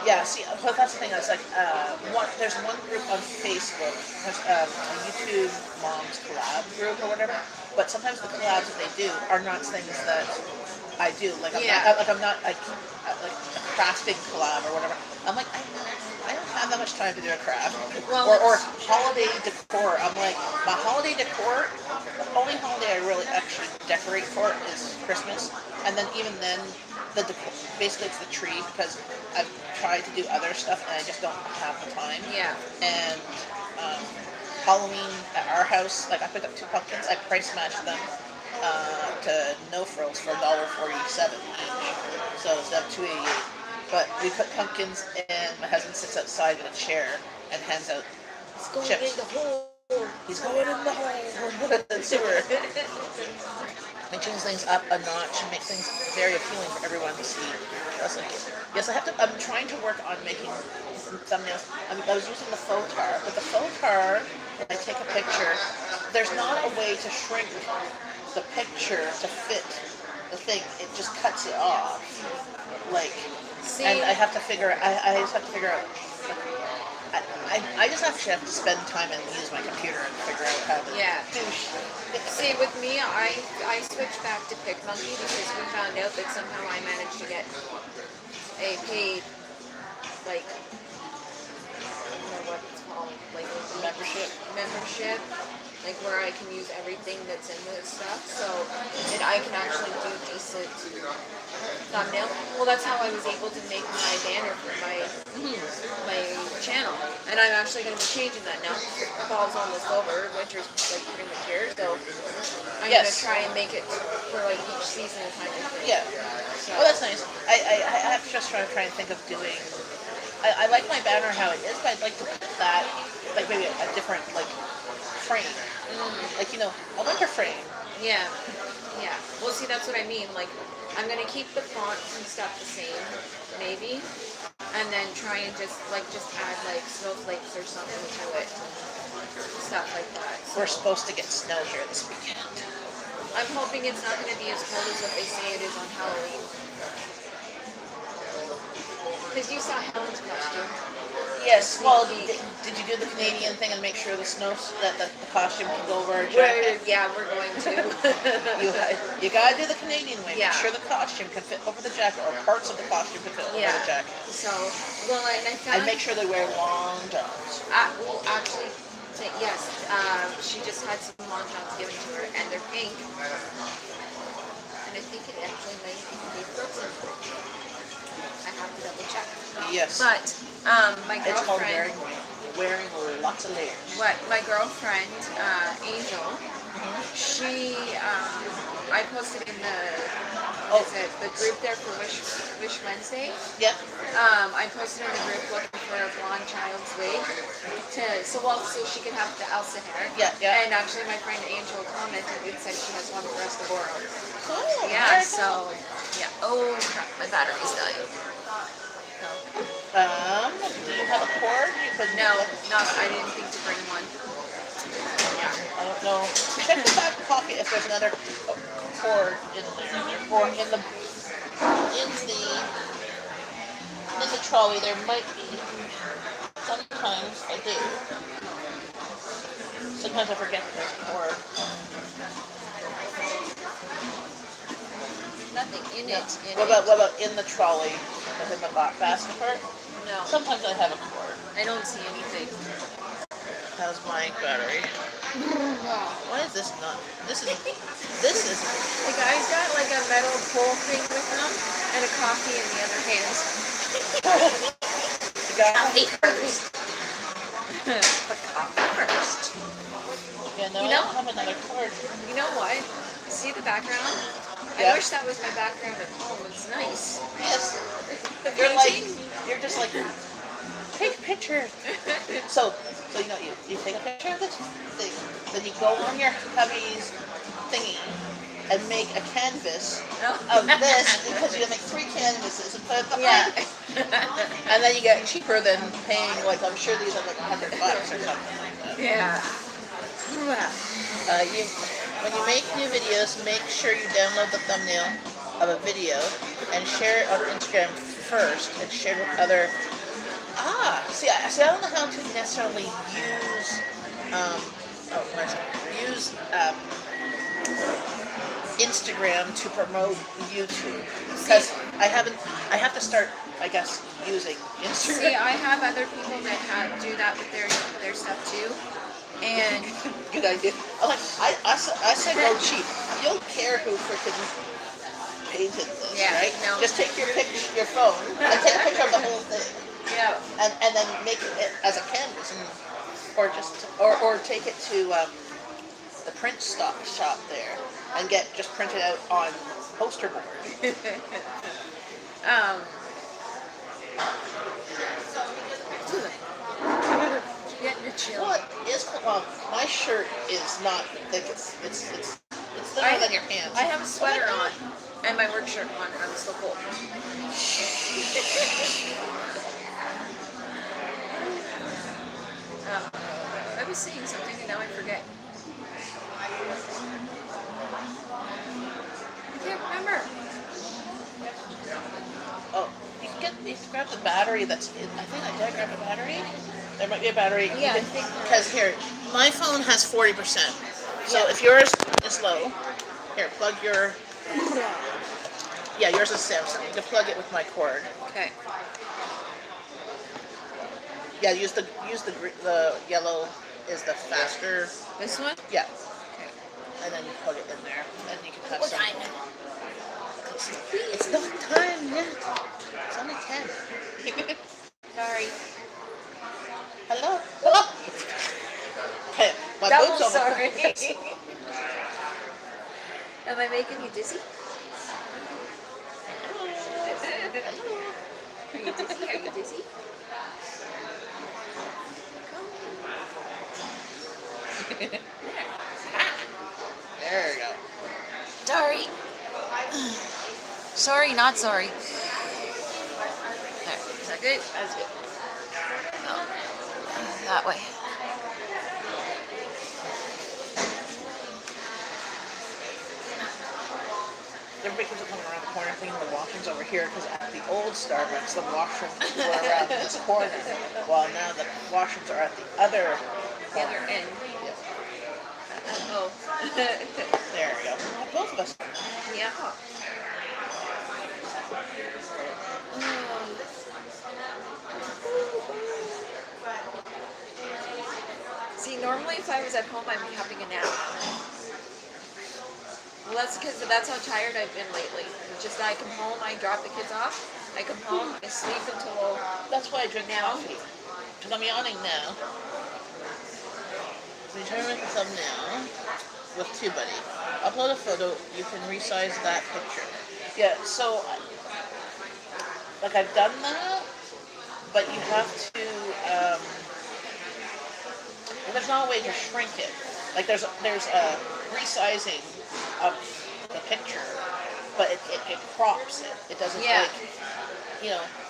Yeah, see, but that's the thing. It's like there's one group on Facebook, there's a YouTube Moms collab group or whatever. But sometimes the collabs that they do are not things that I do. Like I'm not like a crafting collab or whatever. I'm like I don't have that much time to do a craft. Well, or holiday decor. I'm like my holiday decor. The only holiday I really actually decorate for is Christmas, and then even then, the decor, basically it's the tree because I've tried to do other stuff and I just don't have the time. Yeah. And Halloween at our house, like I picked up 2 pumpkins, I price matched them to no frills for $1.47 each. So instead of $2.88. But we put pumpkins and my husband sits outside in a chair and hands out chips. He's going in the hole. Super. They change things up a notch and make things very appealing for everyone to see. Yes, I'm trying to work on making thumbnails. I was using the faux tar, but the faux tar, when I take a picture, there's not a way to shrink the picture to fit the thing. It just cuts it off. And I have to figure. I just have to figure out. I just actually have to spend time and use my computer and figure out how to do shit. See, with me, I switched back to PicMonkey because we found out that somehow I managed to get a paid, like, what it's called, like membership, like where I can use everything that's in this stuff. So, and I can actually do decent thumbnail. Well, that's how I was able to make my banner for my channel, and I'm actually going to be changing that now. Fall's almost over, winter's like pretty much here, so I'm going to try and make it for like each season kind of thing. Yeah. So. Well, that's nice. I have to just try and think of doing. I like my banner how it is, but I'd like to put that like maybe a different like frame, like a winter frame. Yeah. Yeah. Well, see, that's what I mean. Like, I'm gonna keep the fonts and stuff the same, maybe, and then try and just add like snowflakes or something to it, stuff like that. So, we're supposed to get snow here this weekend. I'm hoping it's not gonna be as cold as what they say it is on Halloween. Because you saw Helen's costume. Yes. Well, Sneaky. did you do the Canadian thing and make sure the snow that the costume can go over a We're, jacket? yeah, we're going to. You gotta do the Canadian way. Yeah. Make sure the costume can fit over the jacket, or parts of the costume can fit over Yeah. the jacket. So, well, and I And found. make sure they wear long johns. Well, actually, yes. She just had some long johns given to her, and they're pink. And I think it actually might be frozen. I have to double check. Yes. But my It's called girlfriend, wearing lots of layers. what my girlfriend Angel, she I posted in Oh. the group there for Wish Wednesday. Yep. I posted in the group looking for a blonde child's wig so she could have the Elsa hair. Yeah, yeah. And actually, my friend Angel commented and said she has one for us to borrow. Cool. Yeah. Very So yeah. Oh crap! My battery's dying. Do you have a cord? You could No, I didn't think to bring one. I don't know. Check the back pocket if there's another cord in there, or in the trolley. There might be. Sometimes I do. Sometimes I forget that there's a cord. Nothing in No. it. What about in the trolley within the basket part? No, Sometimes I have a cord. I don't see anything. How's my battery? Why is this not? This is. The guy's got like a metal pole thing with him and a coffee in the other hand. The guy. Coffee first. The coffee first. Yeah, no, You I know- don't have another cord. You know what? See the background? Yeah. I wish that was my background at home. It's nice. Yes. The You're painting. just like, take a picture. So you take a picture of this thing, then you go on your hubby's thingy and make a canvas of this because you make 3 canvases and put it behind. Yeah. And then you get cheaper than paying, like, I'm sure these are like $100 or something like that. Yeah. When you make new videos, make sure you download the thumbnail of a video and share it on Instagram first and share it with other. See, I don't know how to necessarily use Instagram to promote YouTube because I have to start, I guess, using Instagram. See, I have other people that do that with their stuff too, and Good idea. I say go cheap. You don't care who freaking painted this, Yeah, right? no. Just take your phone and take a picture of the whole thing, yeah, and then make it as a canvas, or take it to the print shop there and get just printed out on poster board. getting a chill. Well, it is cool. Well, my shirt is not thick. It's thinner than your pants. I have a sweater on and my work shirt on. I'm so cold. I was saying something and now I forget. I can't remember. Oh, you can grab the battery that's in. I think I did grab a battery. There might be a battery. Yeah, I think. Because here, my phone has 40%. So Yeah. if yours is low, here, plug your. Yeah, yours is Samsung. You can plug it with my cord. Okay. Yeah, use the yellow is the faster. This one? Yeah, Okay. and then you plug it in there, and you can have What some. time? It's not time yet. It's only 10. Sorry. Hello. Okay, my Double boob's over. sorry. Am I making you dizzy? Are you dizzy? Are you dizzy? There you go. Sorry. Sorry, not sorry. There. Is that good? That's good. Oh. That way. everybody keeps coming around the corner thinking the washrooms over here because at the old Starbucks the washrooms were around this corner, while now the washrooms are at the other The corner. other end. Yeah. Oh. There we go. Both of us. Yeah. See, normally if I was at home, I'm having a nap. Well, that's how tired I've been lately. It's just I come home, I drop the kids off, I come home, I sleep until That's why I drink now. coffee. Because I'm yawning now. Return with the thumbnail with TubeBuddy. Upload a photo. You can resize that picture. Yeah, so like I've done that, but you have to. Well, there's not a way to shrink it. Like there's a resizing of the picture, but it crops it. It doesn't like.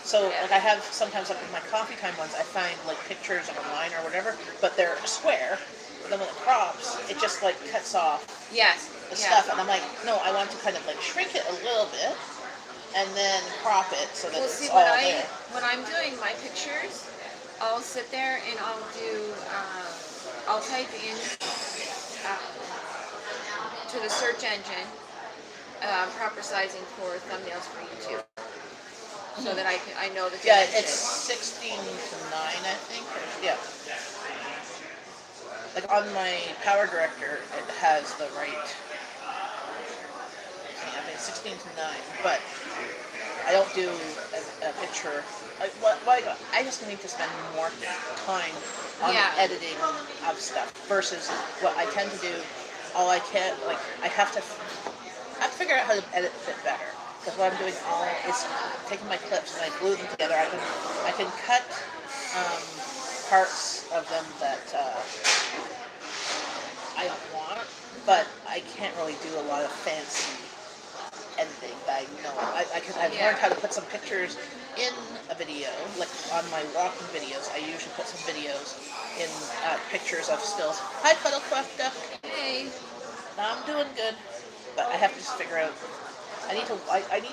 So like I have sometimes like with my coffee time ones, I find like pictures online or whatever, but they're square. But then when it crops, it just like cuts off Yes. the stuff, and I'm like, no, I want to kind of like shrink it a little bit, and then crop it so that it's all there. When I'm doing my pictures, I'll sit there and I'll do. I'll type in to the search engine proper sizing for thumbnails for YouTube. So that I know the dimensions. Yeah, it's 16 to 9, I think. Yeah. Like on my Power Director, it has the right. I think 16 to 9, but I don't do a picture. I just need to spend more time on the editing of stuff versus what I tend to do. I have to figure out how to edit it better. Because what I'm doing is taking my clips and I glue them together. I can cut parts of them that I don't want, but I can't really do a lot of fancy editing that I know. I've learned how to put some pictures in a video, like on my walking videos. I usually put some videos in pictures of stills. Hi, Puddle Clef Duck. Hey. I'm doing good, but I have to just figure out. I need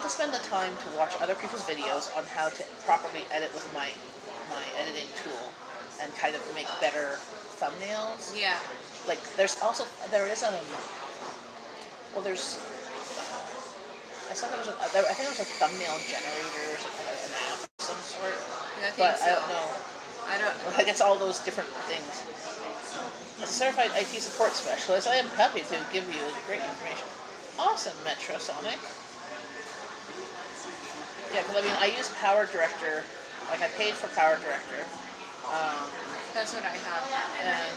to spend the time to watch other people's videos on how to properly edit with my editing tool and kind of make better thumbnails. Yeah. Like there is I saw there was I think there was a thumbnail generator or something like an app of some sort. I don't know. I don't. Like it's all those different things. As a certified IT support specialist, I am happy to give you great information. Awesome, Metrosonic. Yeah, because I use Power Director. Like I paid for Power Director. That's what I have. And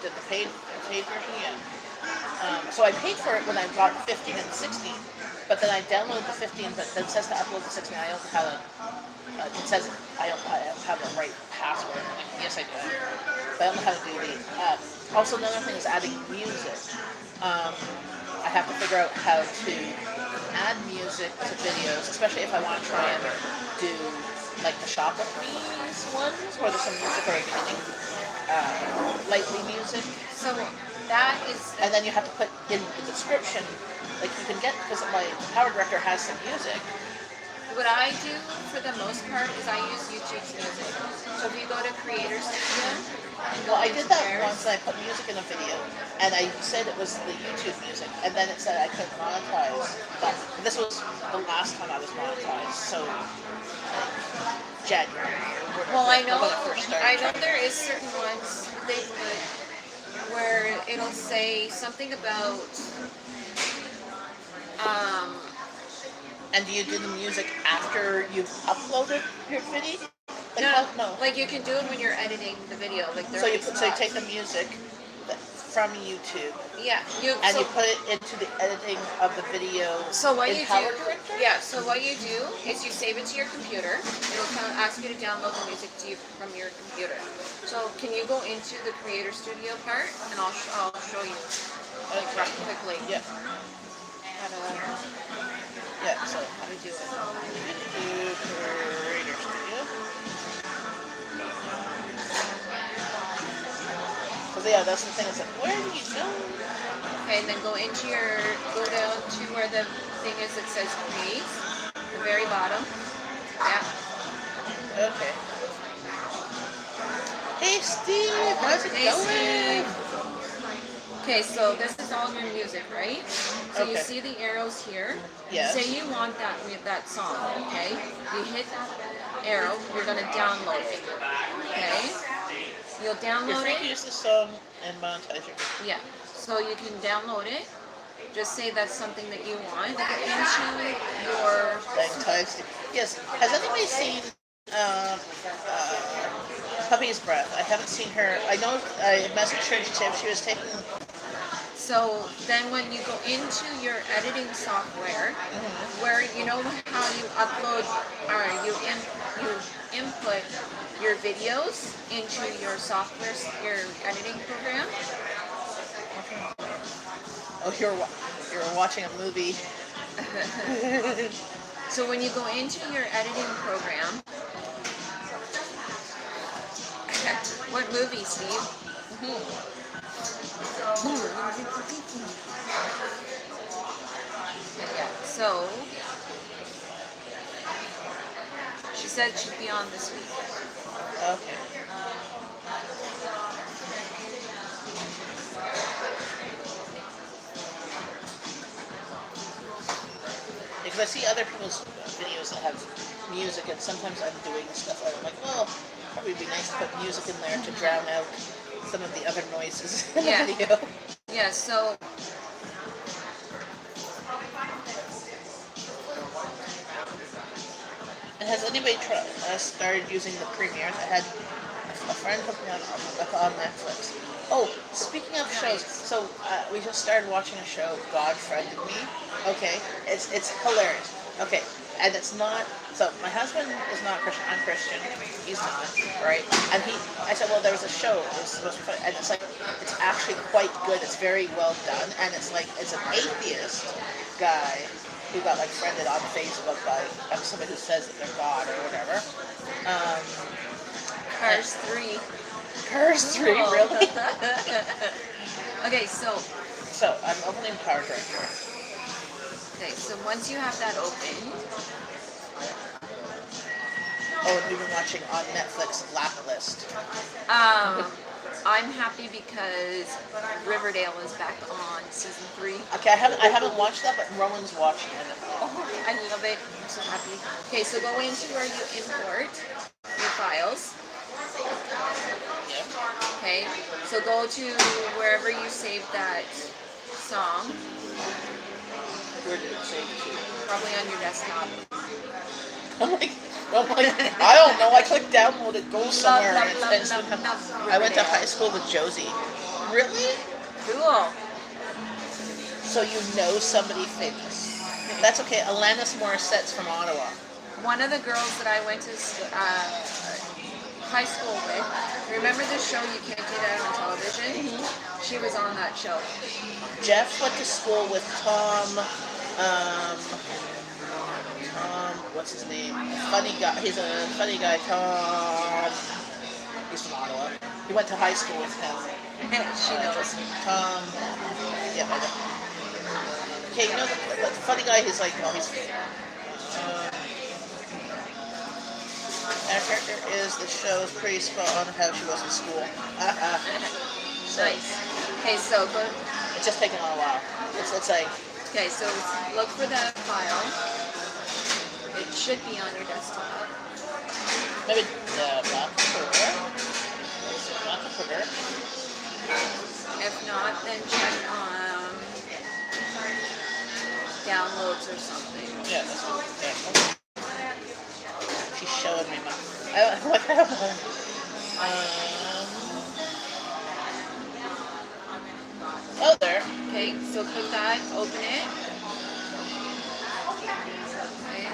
did the paid version? Yeah. So I paid for it when I got 15 and 16, but then I downloaded the 15, but then it says to upload the 16. I don't have it says I don't have the right password. Yes, I do. But I don't know how to do the. Also, another thing is adding music. I have to figure out how to add music to videos, especially if I want to try and do like the Shop With Me ones, where there's some music or beginning, lightly music. So that is. And then you have to put in the description, like you can get, because my Power Director has some music. What I do for the most part is I use YouTube's music. So if you go to Creator Studio, well, I did that once, and I put music in a video, and I said it was the YouTube music, and then it said I couldn't monetize that. This was the last time I was monetized, so January or whatever. Well, I know there is certain ones they put where it'll say something about And do you do the music after you've uploaded your video? Like, no. Like you can do it when you're editing the video. Like so you take the music from YouTube. Yeah. You put it into the editing of the video. So what you Power do? Director? Yeah. So what you do is you save it to your computer. It'll ask you to download the music to you from your computer. So can you go into the Creator Studio part, and I'll show you quickly. Yeah. So how to do it. Into Creator Studio. Because that's the thing. It's like, where do you go? Okay, and then go down to where the thing is that says create, the very bottom. Yeah. Okay. Hey Steve, how's it Hey, going? Steve. Okay, so this is all your music, right? So you Okay. see the arrows here. Yes. Say you want that song, okay? You hit that arrow, you're gonna download it. Okay? You'll You're download free to it. use this song and monetize your video. Yeah. So you can download it. Just say that's something that you want. Get into your Monetize. Yes. Has anybody seen Puppy's Breath? I haven't seen her. I know I messaged her to say if she was taking. So then when you go into your editing software, where you know how you upload or you input your videos into your software, your editing program. Oh, you're watching a movie. So when you go into your editing program, what movie, Steve? Yeah. So she said she'd be on this week. Okay. Because I see other people's videos that have music, and sometimes I'm doing stuff where I'm like, well, probably be nice to put music in there to drown out some of the other noises in Yeah. the video. Yeah, so And has anybody started using the Premiere? I had a friend hook me on Netflix. Oh, speaking of shows, so we just started watching a show, God Friended Me. Okay, it's hilarious. Okay, and it's not. So my husband is not Christian. I'm Christian. He's not, right? And I said, well, there was a show. It was supposed to be funny, and it's like it's actually quite good. It's very well done, and it's like it's an atheist guy who got like friended on Facebook by somebody who says that they're God or whatever. Cars 3. Cars 3, really? Okay, so I'm opening Cars right here. okay, so once you have that open, Oh, and we've been watching on Netflix Blacklist. I'm happy because Riverdale is back on season 3. Okay, I haven't watched that, but Rowan's watching it. Oh, I love it. I'm so happy. Okay, so go into where you import your files. Yeah. Okay, so go to wherever you saved that song, Where did it save to? probably on your desktop. I'm like, I don't know. I clicked download, it goes somewhere, and it's become. I went to high school with Josie. Really? Cool. So you know somebody famous. That's okay. Alanis Morissette's from Ottawa. One of the girls that I went to high school with, remember this show You Can't Get Out on Television? Mm-hmm. She was on that show. Jeff went to school with Tom, what's his name? Funny guy. He's a funny guy, Tom. He's from Ottawa. He went to high school with him. She knows. Tom. Yeah, I know. Okay, you know the funny guy. He's like, oh, he's. Our character is the show's pretty spot on how she was in school. So, Nice. Okay, so go. it's just taking a while. It's like. Okay, so look for that file. It should be on your desktop. Maybe not sugar. Not sugar. If not, then check on downloads or something. Yeah, that's what. Yeah. She's showing me my. Oh, there. Okay, so click that, open it. Okay.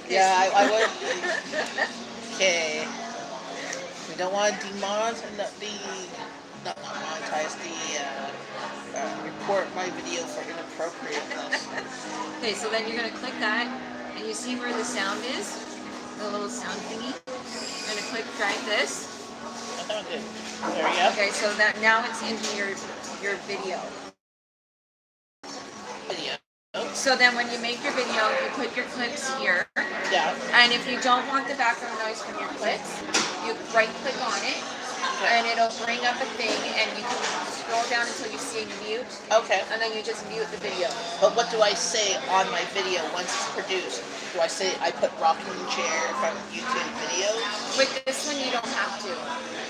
Yeah, I would. Okay. We don't want to not monetize report my video for inappropriateness. Okay, so then you're going to click that, and you see where the sound is? The little sound thingy? You're going to drag this, that one good. There you go. Okay, so that now it's into your video. Video. So then when you make your video, you put your clips here. Yeah. And if you don't want the background noise from your clips, you right click on it. Okay. And it'll bring up a thing, and you can scroll down until you see mute. Okay. And then you just mute the video. But what do I say on my video once it's produced? Do I say I put rocking chair from YouTube videos? With this one, you don't have to.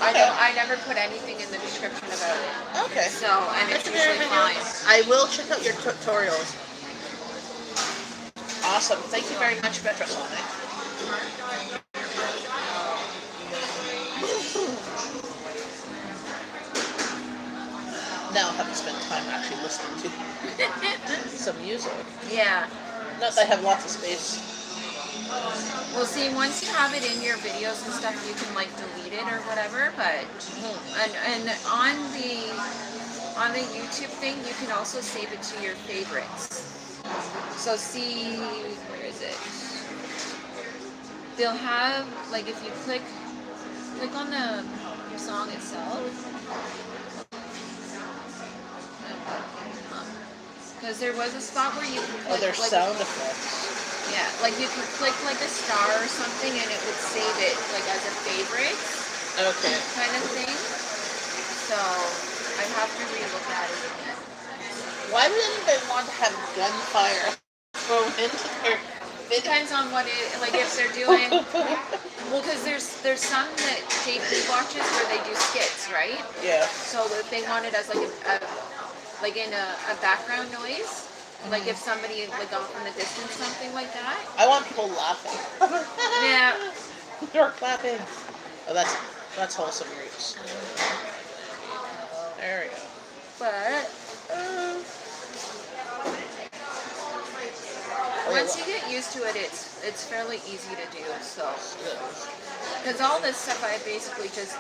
Okay. I never put anything in the description about it. Okay. So, and it's usually fine. I will check out your tutorials. Awesome. Thank you very much, Metrosonic. Now I have to spend time actually listening to some music. Yeah. Not that I have lots of space. Well, see, once you have it in your videos and stuff, you can like delete it or whatever. But and on the YouTube thing, you can also save it to your favorites. So see, where is it? They'll have like if you click on the song itself. Because there was a spot where you could click, there's like, sound effects. Yeah, like you could click like a star or something and it would save it like as a favorite Okay. kind of thing. So I have to relook at it again. Why would anybody want to have gunfire thrown into their video? Depends on what it like if they're doing. Well, because there's some that JP watches where they do skits, right? Yeah. So if they want it as like a background noise. Like if somebody like off in the distance, something like that. I want people laughing. Yeah. They're clapping. Oh, that's wholesome roots. There we go. But once you get used to it, it's fairly easy to do. So, because all this stuff I basically just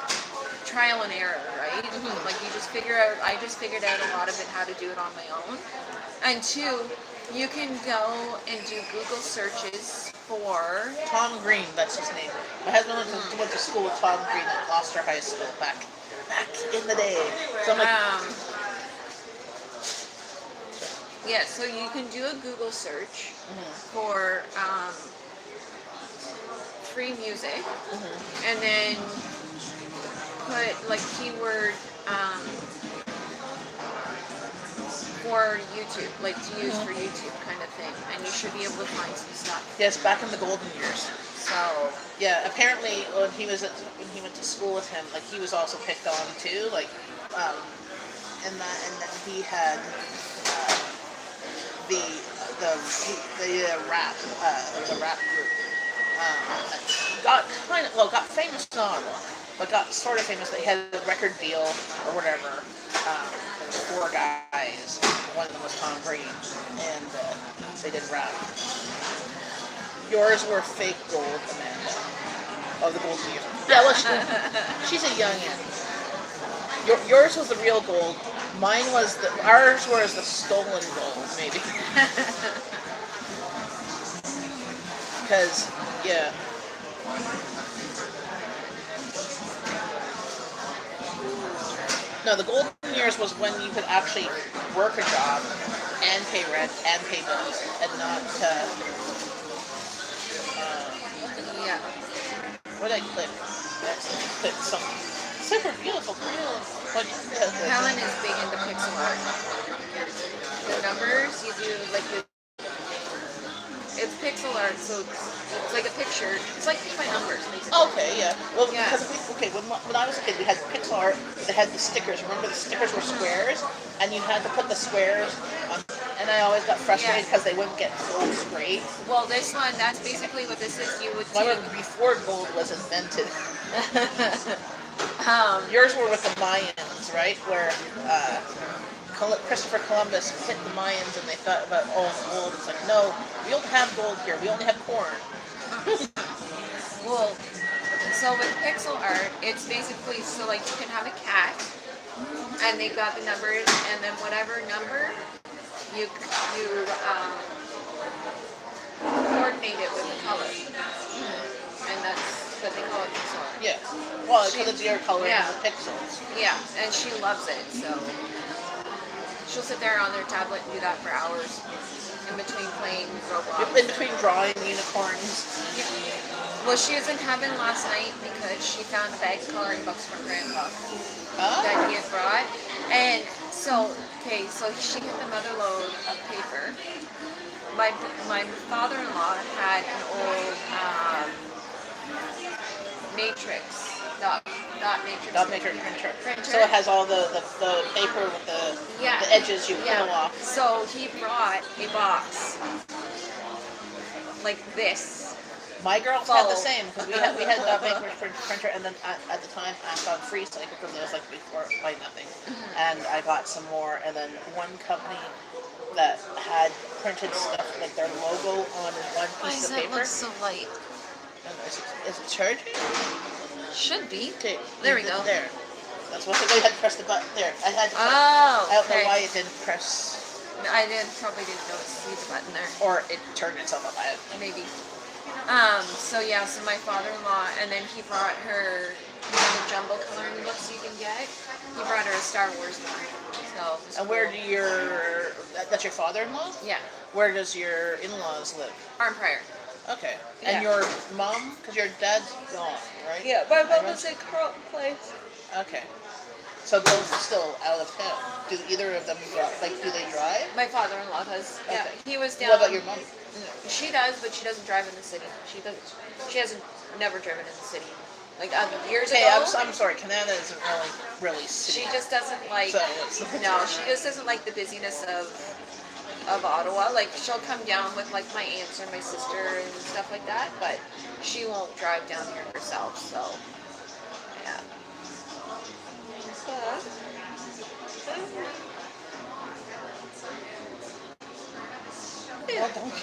trial and error, right? Mm-hmm. Like you just I just figured out a lot of it how to do it on my own. And two, you can go and do Google searches for Tom Green, that's his name. My husband went to school with Tom Green at Gloucester High School back in the day. So I'm like, yeah, so you can do a Google search for free music, and then put like keyword for YouTube, like to use for YouTube kind of thing, and you should be able to find some stuff. yes, back in the golden years. So yeah, apparently when he went to school with him, like he was also picked on too, like, and then he had the rap group got famous not a lot, but got sort of famous. They had a record deal or whatever. There were 4 guys. One of them was Tom Green, and they did rap. Yours were fake gold, Amanda, of the golden years. Yeah, well, she's a youngin. Yours was the real gold. Mine was ours was the stolen gold, maybe. Because, yeah. No, the golden years was when you could actually work a job and pay rent and pay bills and not, yeah. what did I click? I accidentally clicked something. Super beautiful, real. Helen is big into pixel art. The numbers you do like it's pixel art, so it's like a picture. It's like paint by numbers, basically. Okay, yeah. Well, Yeah. because when I was a kid, we had pixel art. They had the stickers. Remember, the stickers were squares, and you had to put the squares on. And I always got frustrated because they wouldn't get gold straight. Well, this one, that's basically what this is. You would do. Mine was before gold was invented. Yours were with the Mayans, right? Where Christopher Columbus hit the Mayans and they thought about, gold. It's like, no, we don't have gold here. We only have corn. Well, so with pixel art, it's basically, so like you can have a cat, and they've got the numbers, and then whatever number you coordinate it with the color. And that's but they call it pixel art. Yeah. Well, because She- it's your color yeah. and the pixels. Yeah, and she loves it, so she'll sit there on their tablet and do that for hours in between playing Roblox. In between drawing unicorns. Well, she was in heaven last night because she found a bag of coloring books from Grandpa that Oh. he had brought. And so, okay, so she got the mother load of paper. My father-in-law had an old matrix, dot matrix. Dot maker printer. Printer. So it has all the paper with Yeah. the edges you peel off. So he brought a box like this. My girls had the Full. same because we had dot maker printer, and then at the time I got free cycle because it was like before buy nothing, and I got some more, and then one company that had printed stuff like their logo on one piece of paper. So light? And is it charging? Should be. Okay, There we go. There. That's what I had to press the button. There, I had to press. Oh, I don't know okay. why it didn't press, Probably didn't notice see the button there. or it turned itself off. Maybe. So yeah, so my father-in-law, and then he brought her, the jumbo coloring books you can get. He brought her a Star Wars one. So. It was And where cool. do that's your father-in-law? Yeah, Where does your in-laws live? Arm Prior. Okay. Yeah. And your mom, because your dad's gone, right? my mom was in Carlton Place. Okay. So both still out of town. Do either of them drive? Like, do they drive? My father-in-law does. Yeah, Okay. he was down. What about your mom? She does, but she doesn't drive in the city. She doesn't. She hasn't never driven in the city. Like years Okay, ago. I'm sorry. Kanata isn't really city. She just doesn't like. So it's No, she just doesn't like the busyness of Ottawa. Like she'll come down with like my aunts or my sister and stuff like that, but she won't drive down here herself. So yeah. Oh, don't.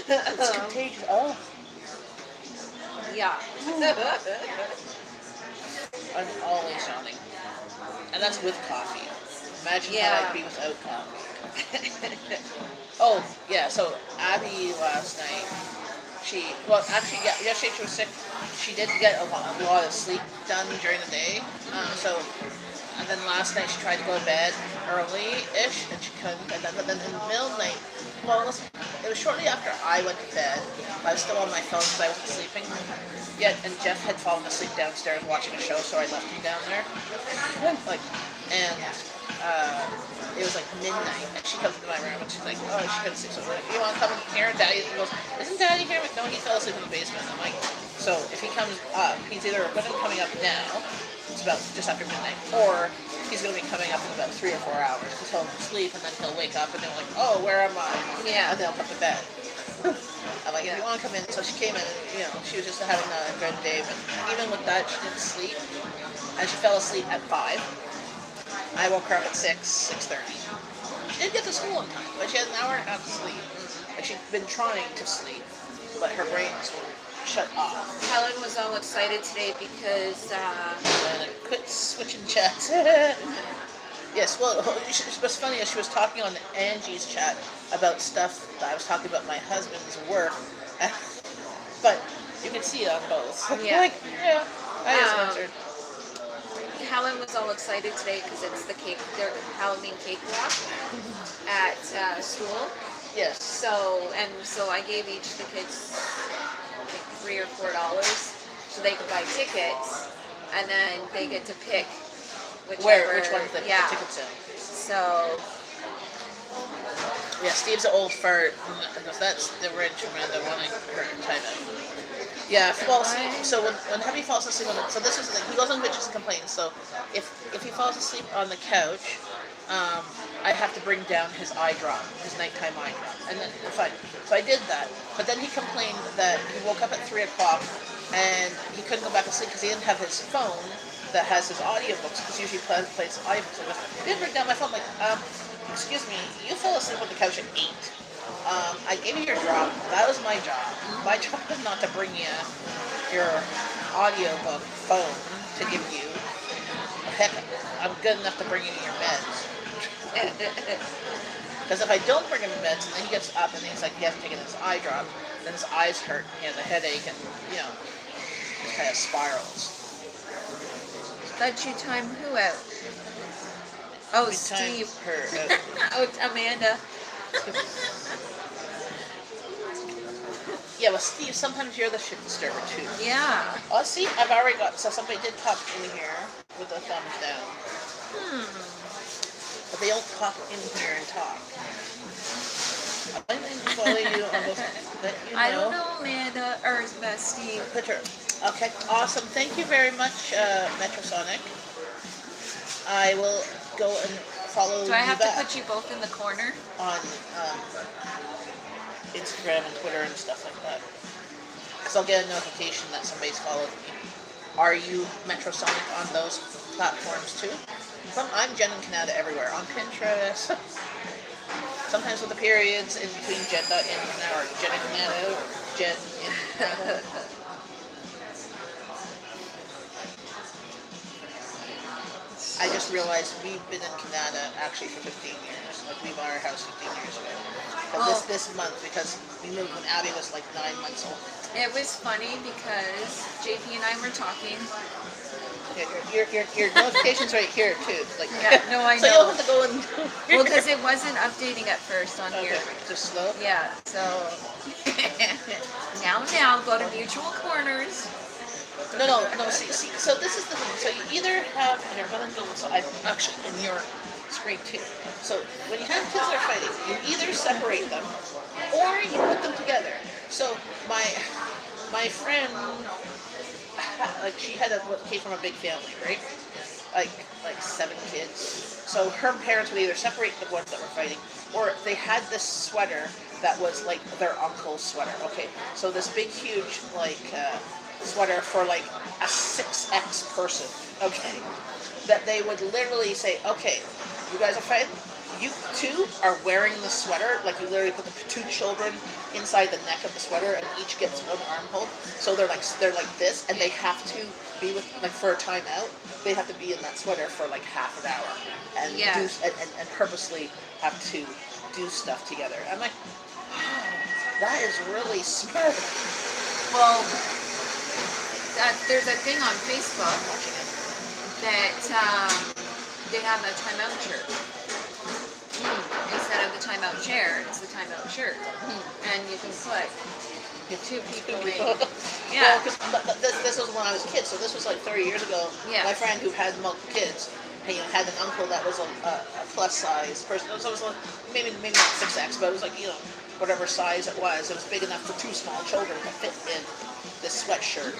It's contagious. Oh. Yeah. I'm always yawning. And that's with coffee. Imagine how Yeah. I'd be without coffee. Oh, yeah, so Abby last night, yesterday she was sick. She did get a lot of sleep done during the day. And then last night she tried to go to bed early-ish, and she couldn't. And then in the middle of the night, it was shortly after I went to bed. I was still on my phone because I wasn't sleeping yet, and Jeff had fallen asleep downstairs watching a show, so I left him down there. It was like midnight, and she comes into my room, and she's like, oh, she couldn't sleep. So I'm like, you want to come in here? Daddy goes, isn't Daddy here? I'm like, no, he fell asleep in the basement. I'm like, so if he comes up, he's either going to be coming up now, it's about just after midnight, or he's going to be coming up in about 3 or 4 hours, because he'll sleep, and then he'll wake up, and then like, oh, where am I? Yeah. And then he'll come to bed. I'm like, if you want to come in, so she came in, and, she was just having a good day, but even with that, she didn't sleep, and she fell asleep at 5. I woke her up at 6:30. She did get to school on time, but she had an hour and a half to sleep. Like she'd been trying to sleep, but her brains were shut off. Helen was all excited today because And I quit switching chats. Yes, well, what's funny is she was talking on Angie's chat about stuff that I was talking about my husband's work, but you can see it on both. Yeah. Like, yeah, I just answered. Helen was all excited today because it's their Halloween cake walk at school. Yes. So I gave each of the kids like $3 or $4 so they could buy tickets, and then they get to pick which one's the yeah. tickets in? So Yeah, Steve's an old fart. That's the rich Amanda wanting her time out. Yeah, well, so when Heavy falls asleep so this is the thing, he goes on bitches and complains. So if he falls asleep on the couch, I have to bring down his eye drop, his nighttime eye drop, and then fine. So I did that, but then he complained that he woke up at 3 o'clock and he couldn't go back to sleep because he didn't have his phone that has his audiobooks, because usually plays audiobooks. So he didn't bring down my phone. I'm like, excuse me, you fell asleep on the couch at 8. I gave you your drop. That was my job. My job is not to bring you your audiobook phone to give you. Heck, I'm good enough to bring you your meds. Because if I don't bring him meds, and then he gets up and he's like, he hasn't taken his eye drop, then his eyes hurt, he has a headache, and, just kind of spirals. Let you time who out? Oh, We time Steve. her. Oh, Amanda. Yeah, well, Steve, sometimes you're the shit disturber too. Yeah. Oh, see, I've already got. So somebody did pop in here with a thumbs down, but they don't pop in here and talk. I think follow you on those. Let you know. I don't know, Amanda. Or Steve. Picture. Okay, awesome. Thank you very much, Metrosonic. I will go and follow you Do I have back to put you both in the corner? on Instagram and Twitter and stuff like that. Because I'll get a notification that somebody's followed me. Are you Metrosonic on those platforms too? I'm Jenn and Kanata everywhere. On Pinterest. Sometimes with the periods in between Jenna and Kanata, or Jenn and Kanata, or Jenn in Kanata. I just realized we've been in Kanata actually for 15 years. Like we bought our house 15 years ago. But this month, because we moved when Abby was like 9 months old. It was funny because JP and I were talking. Your notification's right here too. Like, Yeah, no, I know. So you'll have to go and. Well, because it wasn't updating at first on here. Just slow. Yeah, so now go to mutual corners. No. See. So this is the thing. So you either have, and you're gonna do. So I'm actually in your screen too. So when you have kids that are fighting, you either separate them, or you put them together. So my friend, like she had came from a big family, right? Like 7 kids. So her parents would either separate the ones that were fighting, or they had this sweater that was like their uncle's sweater. Okay, so this big, huge sweater for like a 6X person. Okay, that they would literally say, okay, you guys are fighting. You two are wearing the sweater, like you literally put the 2 children inside the neck of the sweater, and each gets one armhole. So they're like this, and they have to be with like for a timeout. They have to be in that sweater for like half an hour, and and purposely have to do stuff together. I'm like, oh, that is really smart. Well, there's a thing on Facebook that they have a timeout shirt. Instead of the timeout chair, it's the timeout shirt. And you can put 2 people in. Yeah. Well, this was when I was a kid, so this was like 30 years ago. Yeah. My friend who had multiple kids, had an uncle that was a plus size person. So it was like, maybe not 6X, but it was like, whatever size it was. It was big enough for 2 small children to fit in this sweatshirt.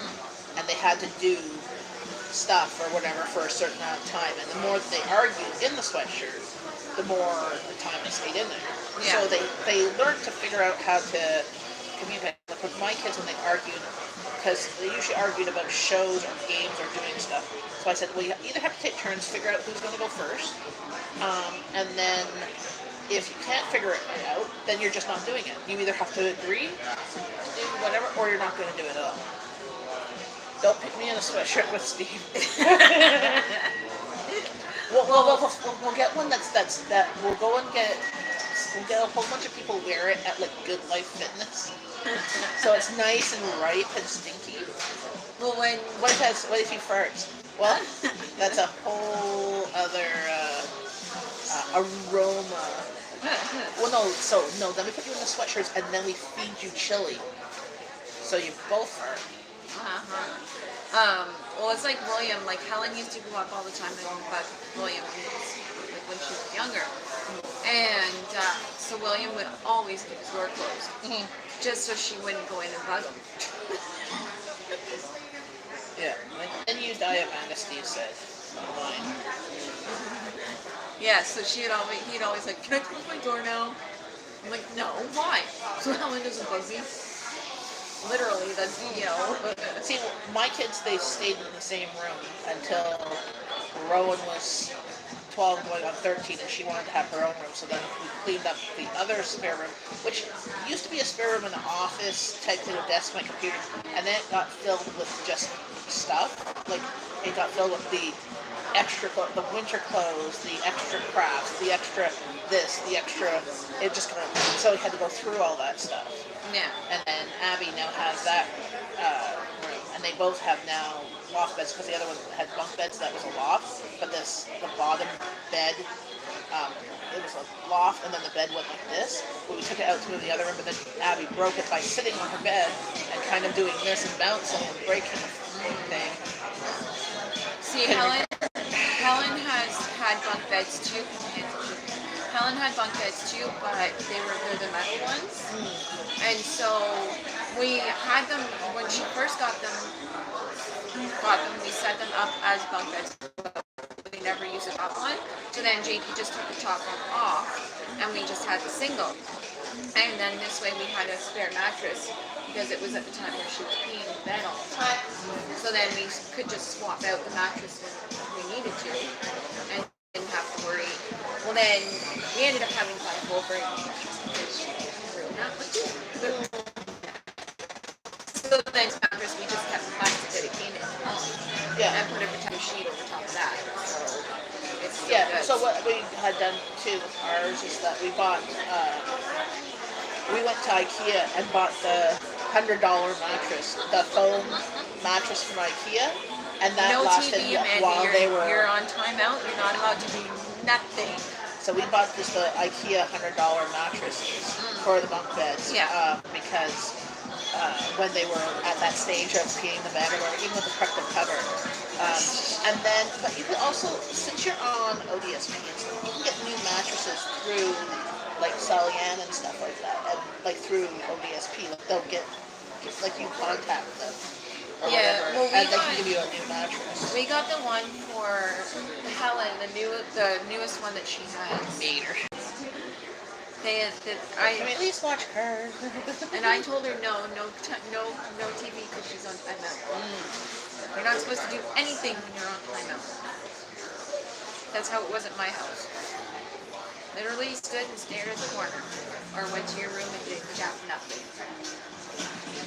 And they had to do stuff or whatever for a certain amount of time. And the more that they argued in the sweatshirt, the more the time they stayed in there. Yeah. So they learned to figure out how to communicate. Like with my kids when they argued, because they usually argued about shows or games or doing stuff. So I said, well, you either have to take turns, figure out who's going to go first, and then if you can't figure it out, then you're just not doing it. You either have to agree to do whatever, or you're not going to do it at all. Don't pick me in a sweatshirt with Steve. We'll get one that we'll go and get. We'll get a whole bunch of people wear it at like Good Life Fitness, so it's nice and ripe and stinky. Well, what if he farts? Well, that's a whole other aroma. Well, no. Then we put you in the sweatshirts and then we feed you chili, so you both fart. Well, it's like William. Like Helen used to go up all the time and bug William when she was younger, and so William would always keep his door closed, just so she wouldn't go in and bug him. Yeah, and you die, Amanda. Steve said, online. Yeah, so he'd always like, can I close my door now? I'm like, no, why? So Helen doesn't bug me. Literally, that's, See, my kids, they stayed in the same room until Rowan was 12 going on 13, and she wanted to have her own room. So then we cleaned up the other spare room, which used to be a spare room in the office, type thing, a desk, my computer, and then it got filled with just stuff. Like, it got filled with the extra, the winter clothes, the extra crafts, the extra this, the extra, it just kind of, so we had to go through all that stuff. Yeah. And then Abby now has that room, and they both have now loft beds because the other one had bunk beds that was a loft, but the bottom bed, it was a loft, and then the bed went like this. But we took it out to move the other room, but then Abby broke it by sitting on her bed and kind of doing this and bouncing and breaking the thing. See, Helen has had bunk beds too. Helen had bunk beds too, but they're the metal ones. And so we had them when she first got them. We set them up as bunk beds. We never used the top one. So then JP just took the top one off, and we just had the single. And then this way we had a spare mattress because it was at the time where she was peeing in bed all the time. So then we could just swap out the mattress when we needed to, and didn't have to worry. Well, then we ended up having to buy a whole brand new mattress because she really not much. So then mattress we just kept the plastic that it came in. And put a protective sheet over top of that. So it's still good. So what we had done too with ours is that we bought. We went to IKEA and bought the $100 mattress, the foam mattress from IKEA, and that lasted while they were. You're on timeout. You're not allowed to do nothing. So we bought this the IKEA $100 mattresses for the bunk beds because when they were at that stage of peeing the bed or whatever, even with the protective cover. And then, but you can also, since you're on ODSP and stuff, you can get new mattresses through like Salian and stuff like that, and like through ODSP, like they'll get like you contact them or whatever, and they can give you a new mattress. We got the one for Helen, the newest one that she has. Made her. I mean, at least watch her. And I told her no TV because she's on timeout. You're not supposed to do anything when you're on timeout. That's how it was at my house. Literally stood and stared at the corner, or went to your room and did nothing.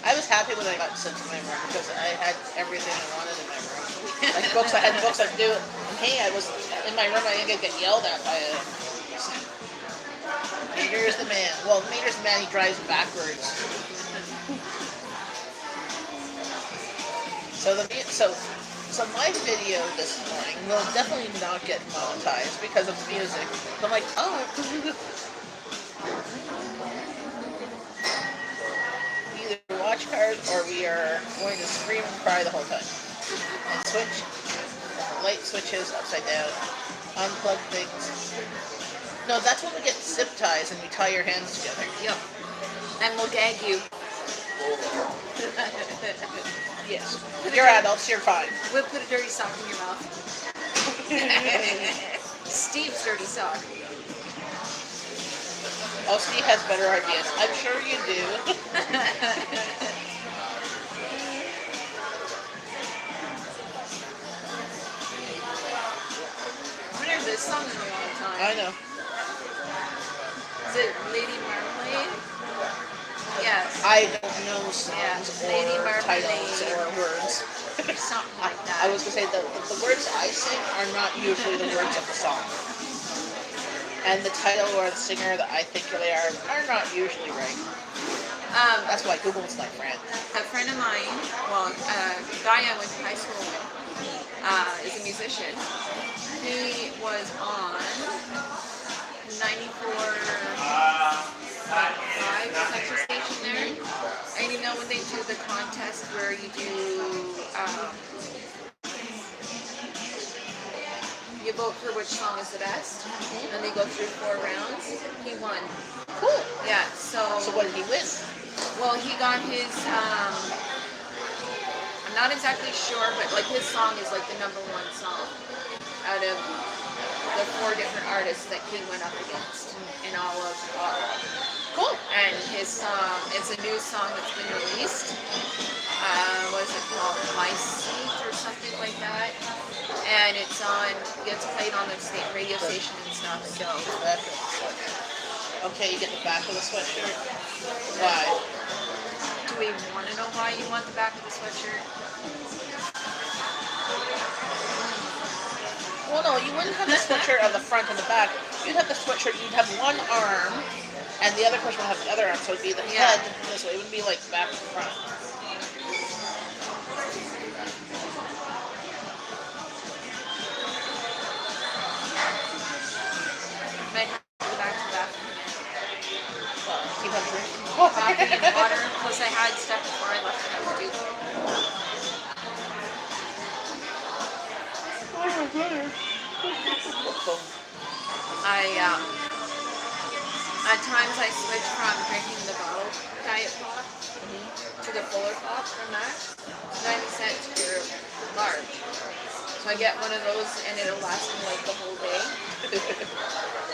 I was happy when I got sent to my room because I had everything I wanted in my room. Like books, I had books I could do. And hey, I was in my room. I didn't get yelled at by a. Mater's the man. Well, Mater's the man. He drives backwards. So my video this morning will definitely not get monetized because of the music. So I'm like, oh. Either watch cards or we are going to scream and cry the whole time. And switch. Light switches upside down. Unplug things. No, that's when we get zip ties and we tie your hands together. Yep. And we'll gag you. Yes. You're adults, you're fine. We'll put a dirty sock in your mouth. Steve's dirty sock. Oh, Steve has better ideas. I'm sure you do. I haven't heard this song in a long time. I know. Is it Lady Marmalade? Yes. I don't know songs Lady or Marmalade. titles or words. Something like that. I was going to say the words I sing are not usually the words of the song. And the title or the singer that I think they are not usually right. That's why Google's my friend. A friend of mine, well, a guy I went to high school with, is a musician. He was on 94.5 central station there. And you know when they do the contest where you do, you vote for which song is the best, and they go through 4 rounds. He won. Cool. Yeah. So what did he win? Well, he got his. I'm not exactly sure, but like his song is like the #1 song out of the 4 different artists that he went up against in all of Cool. And his song, it's a new song that's been released. What is it called? My Seat or something like that. And it gets played on the state radio station and stuff. So. Okay, you get the back of the sweatshirt. Why? Do we want to know why you want the back of the sweatshirt? Well, no, you wouldn't have the sweatshirt on the front and the back. You'd have the sweatshirt, you'd have one arm, and the other person would have the other arm, so it'd be the head this way. It wouldn't be like back to front. coffee and water. Plus I had stuff before I left the house too. At times I switch from drinking the bottled diet pop to the fuller pop from Max. 90 cents for large. So I get one of those and it'll last me like the whole day.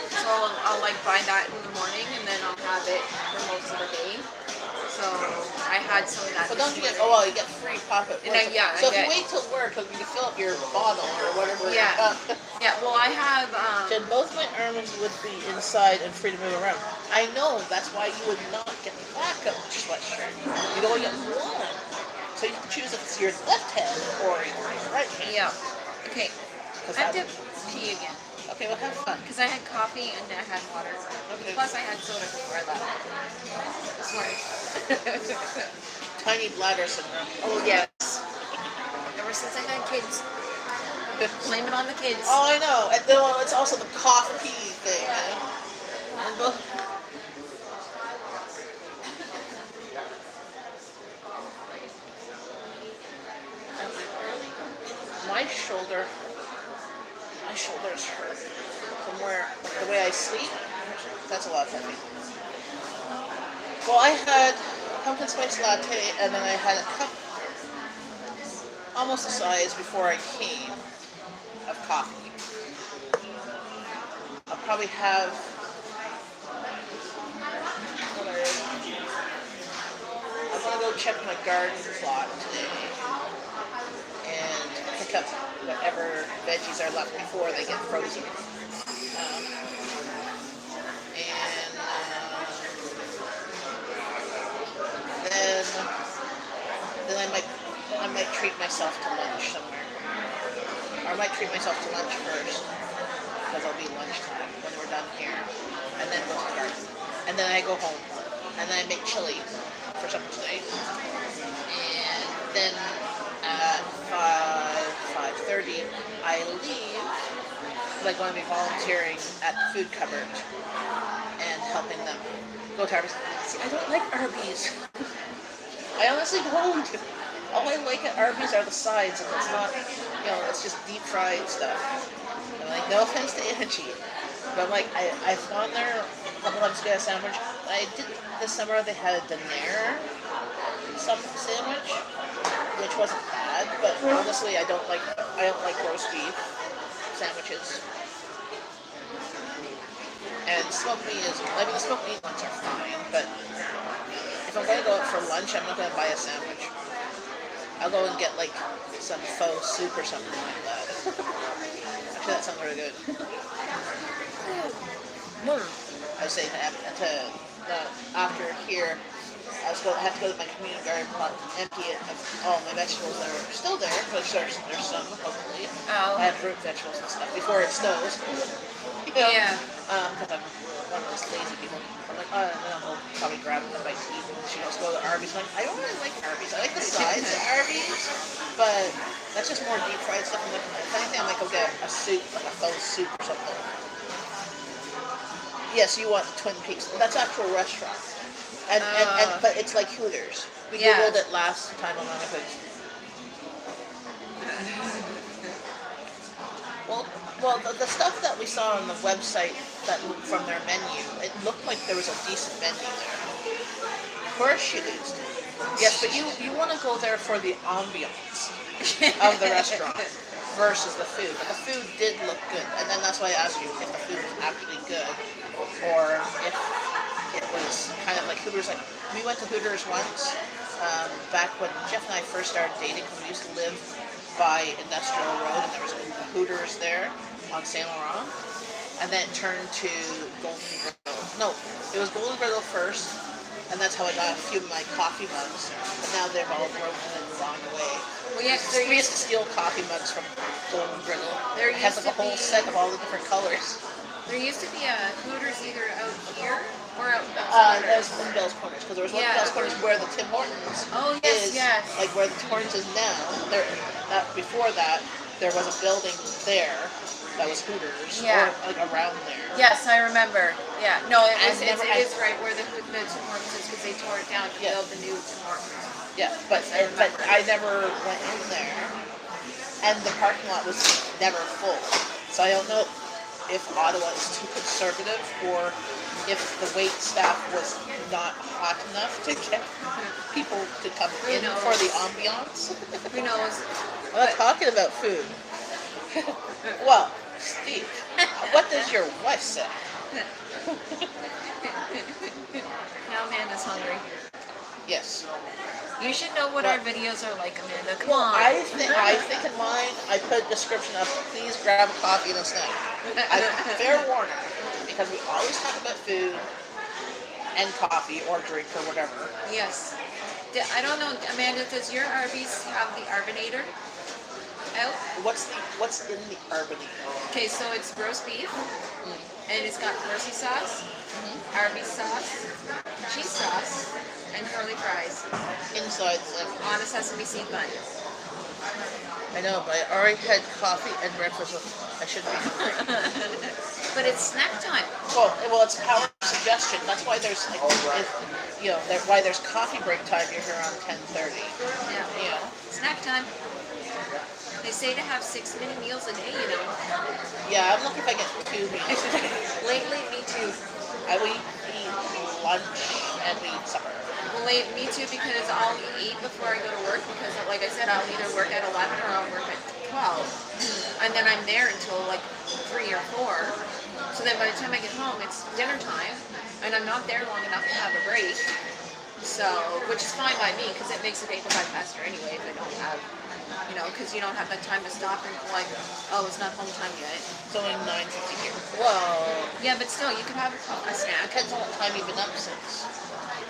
So I'll like buy that in the morning and then I'll have it for most of the day. So I had some of that. But don't you get, you get free pop at work. So if you wait till work, you can fill up your bottle or whatever. Yeah. Yeah, well I have... Jen, both my arms would be inside and free to move around. I know, that's why you would not get the backup sweatshirt. You only get one. So you can choose if it's your left hand or your right hand. Yeah. Okay. I have to pee again. Okay, well have fun. Because I had coffee and I had water. Okay. Plus I had soda before I left. Smart. Tiny bladder syndrome. Oh yes. Ever since I had kids. Blame it on the kids. Oh, I know. And then it's also the coffee thing. And both. My shoulders hurt from where, the way I sleep. That's a lot heavy. Well, I had pumpkin spice latte, and then I had a cup, almost the size before I came, of coffee. I'll probably have, I'm gonna go check my garden plot today and pick up whatever veggies are left before they get frozen. Then I might treat myself to lunch somewhere. Or I might treat myself to lunch first, because it'll be lunchtime when we're done here, and then go to the garden. And then I go home, and then I make chili for supper today. And then at 5:30, I leave, like when I'm volunteering at the food cupboard and helping them go to Arby's. See, I don't like Arby's. I honestly don't. All I like at Arby's are the sides, and it's not, it's just deep fried stuff. I'm like, no offense to Angie, but I'm like, I've gone there a couple times to get a sandwich. I did this summer. They had a diner sandwich, which wasn't bad, but honestly, I don't like roast beef sandwiches. And smoked meat the smoked meat ones are fine, but if I'm going to go out for lunch, I'm not going to buy a sandwich. I'll go and get like some faux soup or something like that. Actually, that sounds really good. I was saying after here, I have to go to my community garden plot and empty it of all my vegetables that are still there, but there's some, hopefully. Oh. I have root vegetables and stuff before it snows. Yeah. Because I'm one of those lazy people. I'm like, and then I'll probably grab a bite to eat. She goes, go to Arby's. I'm like, I don't really like Arby's. I like the sides of Arby's, but that's just more deep fried stuff. I'm like, if anything, I might go get a soup, like a faux soup or something. Yes, you want Twin Peaks. That's actual restaurant. But it's like Hooters. We Googled it last time on my page. Well, the stuff that we saw on the website from their menu, it looked like there was a decent menu there. Horseshoes. Yes, but you want to go there for the ambiance of the restaurant versus the food. But the food did look good, and then that's why I asked you if the food was actually good, or if it was kind of like Hooters. Like, we went to Hooters once, back when Jeff and I first started dating, because we used to live by Industrial Road, and there was a Hooters there on Saint Laurent, and then it turned to Golden Griddle. No, it was Golden Griddle first, and that's how I got a few of my coffee mugs, but now they've all broken and gone away. Well, yeah, we used to steal coffee mugs from Golden Griddle. It has like a whole set of all the different colors. There used to be a Hooters either out here or out there's one Bell's Corners, because there was one Bell's Corners where the Tim Hortons is, like where the Tim Hortons is now. Before that, there was a building there that was Hooters, Yeah. or like around there. Yes, I remember. Yeah. No, it was. I It is right where the Tim Hortons is because they tore it down to Yeah. build the new Tim Hortons. Yeah, but Yes, I but remember. I never went in there, and the parking lot was never full. So I don't know if Ottawa is too conservative or if the wait staff was not hot enough to get people to come Who in knows? for the ambiance. Who knows? We're not talking about food. Well, Steve, what does your wife say? Now Amanda's hungry. Yes. You should know what our videos are like, Amanda. Come Well, on. I think in mine I put a description of please grab a coffee and a snack. Fair warning, because we always talk about food and coffee or drink or whatever. Yes. I don't know, Amanda. Does your Arby's have the Arbinator out? What's in the Arbany? Okay, so it's roast beef, and it's got mercy sauce, Arby's sauce, cheese sauce, and curly fries Inside, like, on a sesame seed bun. I know, but I already had coffee and breakfast. So I shouldn't be hungry. But it's snack time. Well, it's power of suggestion. That's why there's like, why there's coffee break time. You're here around 10:30. Yeah. You know. Snack time. They say to have 6 mini meals a day, you know. Yeah, I'm looking if I get 2 meals a day. Lately, me too. We eat lunch and we eat supper. Well, me too, because I'll eat before I go to work, because like I said, I'll either work at 11 or I'll work at 12. And then I'm there until like 3 or 4. So then by the time I get home, it's dinner time, and I'm not there long enough to have a break. So, which is fine by me, because it makes the day go by faster anyway if I don't have, because you don't have that time to stop and like, oh, it's not home time yet. It's only 9:50 here. Well, Yeah, but still, you could have a snack. depends on what time you've been up since.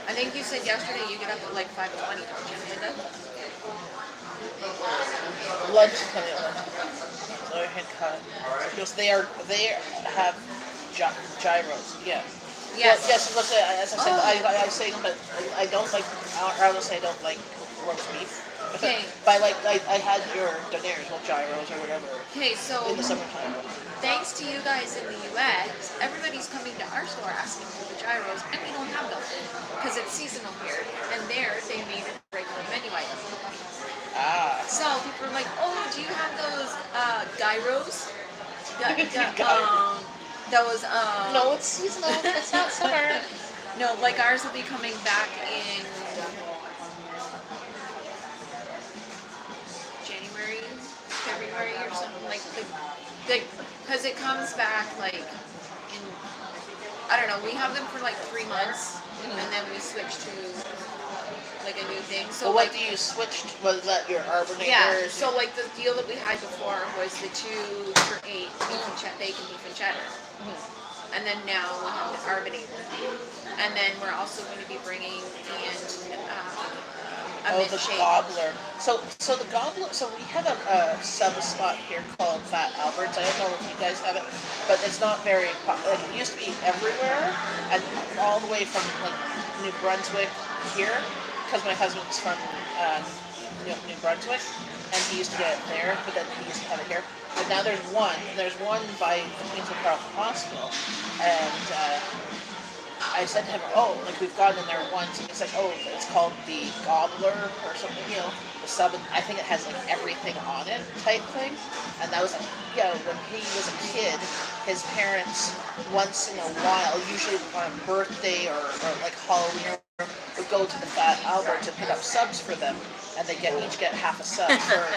I think you said yesterday you get up at like 5:20, don't you, Amanda? Lunch is coming up. So I had cut. Because they have gyros. Yeah. Yes. Well, yes. Listen, as I said, Oh. I say, but I don't like. I will say I don't like roast beef. Okay. But I had your donaires, well, gyros or whatever, Okay, so in the summertime. thanks to you guys in the U.S., everybody's coming to our store asking for the gyros, and we don't have them because it's seasonal here. And there, they made it a regular menu item. Ah. So people are like, "Oh, do you have those gyros?" Gyros. Those. No, it's seasonal. It's not summer. No, like ours will be coming back in January, February, or something like because it comes back like in, I don't know. We have them for like 3 months, and then we switch to like a new thing. So Well, like, what do you switch? Was that your Arbinator? yeah. So like the deal that we had before was the 2 for 8 bacon, beef and cheddar. And then now we have the Arbinator. And then we're also going to be bringing in a Oh, mint the shake. gobbler. So the gobbler. So we have a sub spot here called Fat Albert's. I don't know if you guys have it, but it's not very. Like, it used to be everywhere, and all the way from like New Brunswick here, because my husband's from New Brunswick, and he used to get it there, but then he used to have it here. But now there's one. There's one by Queens of Carleton Hospital, and I said to him, "Oh, like we've gotten in there once." And he's like, "Oh, it's called the Gobbler or something, the sub. And I think it has like everything on it, type thing." And that was like, when he was a kid, his parents once in a while, usually on a birthday or like Halloween, would go to the Fat Albert to pick up subs for them, and they each get half a sub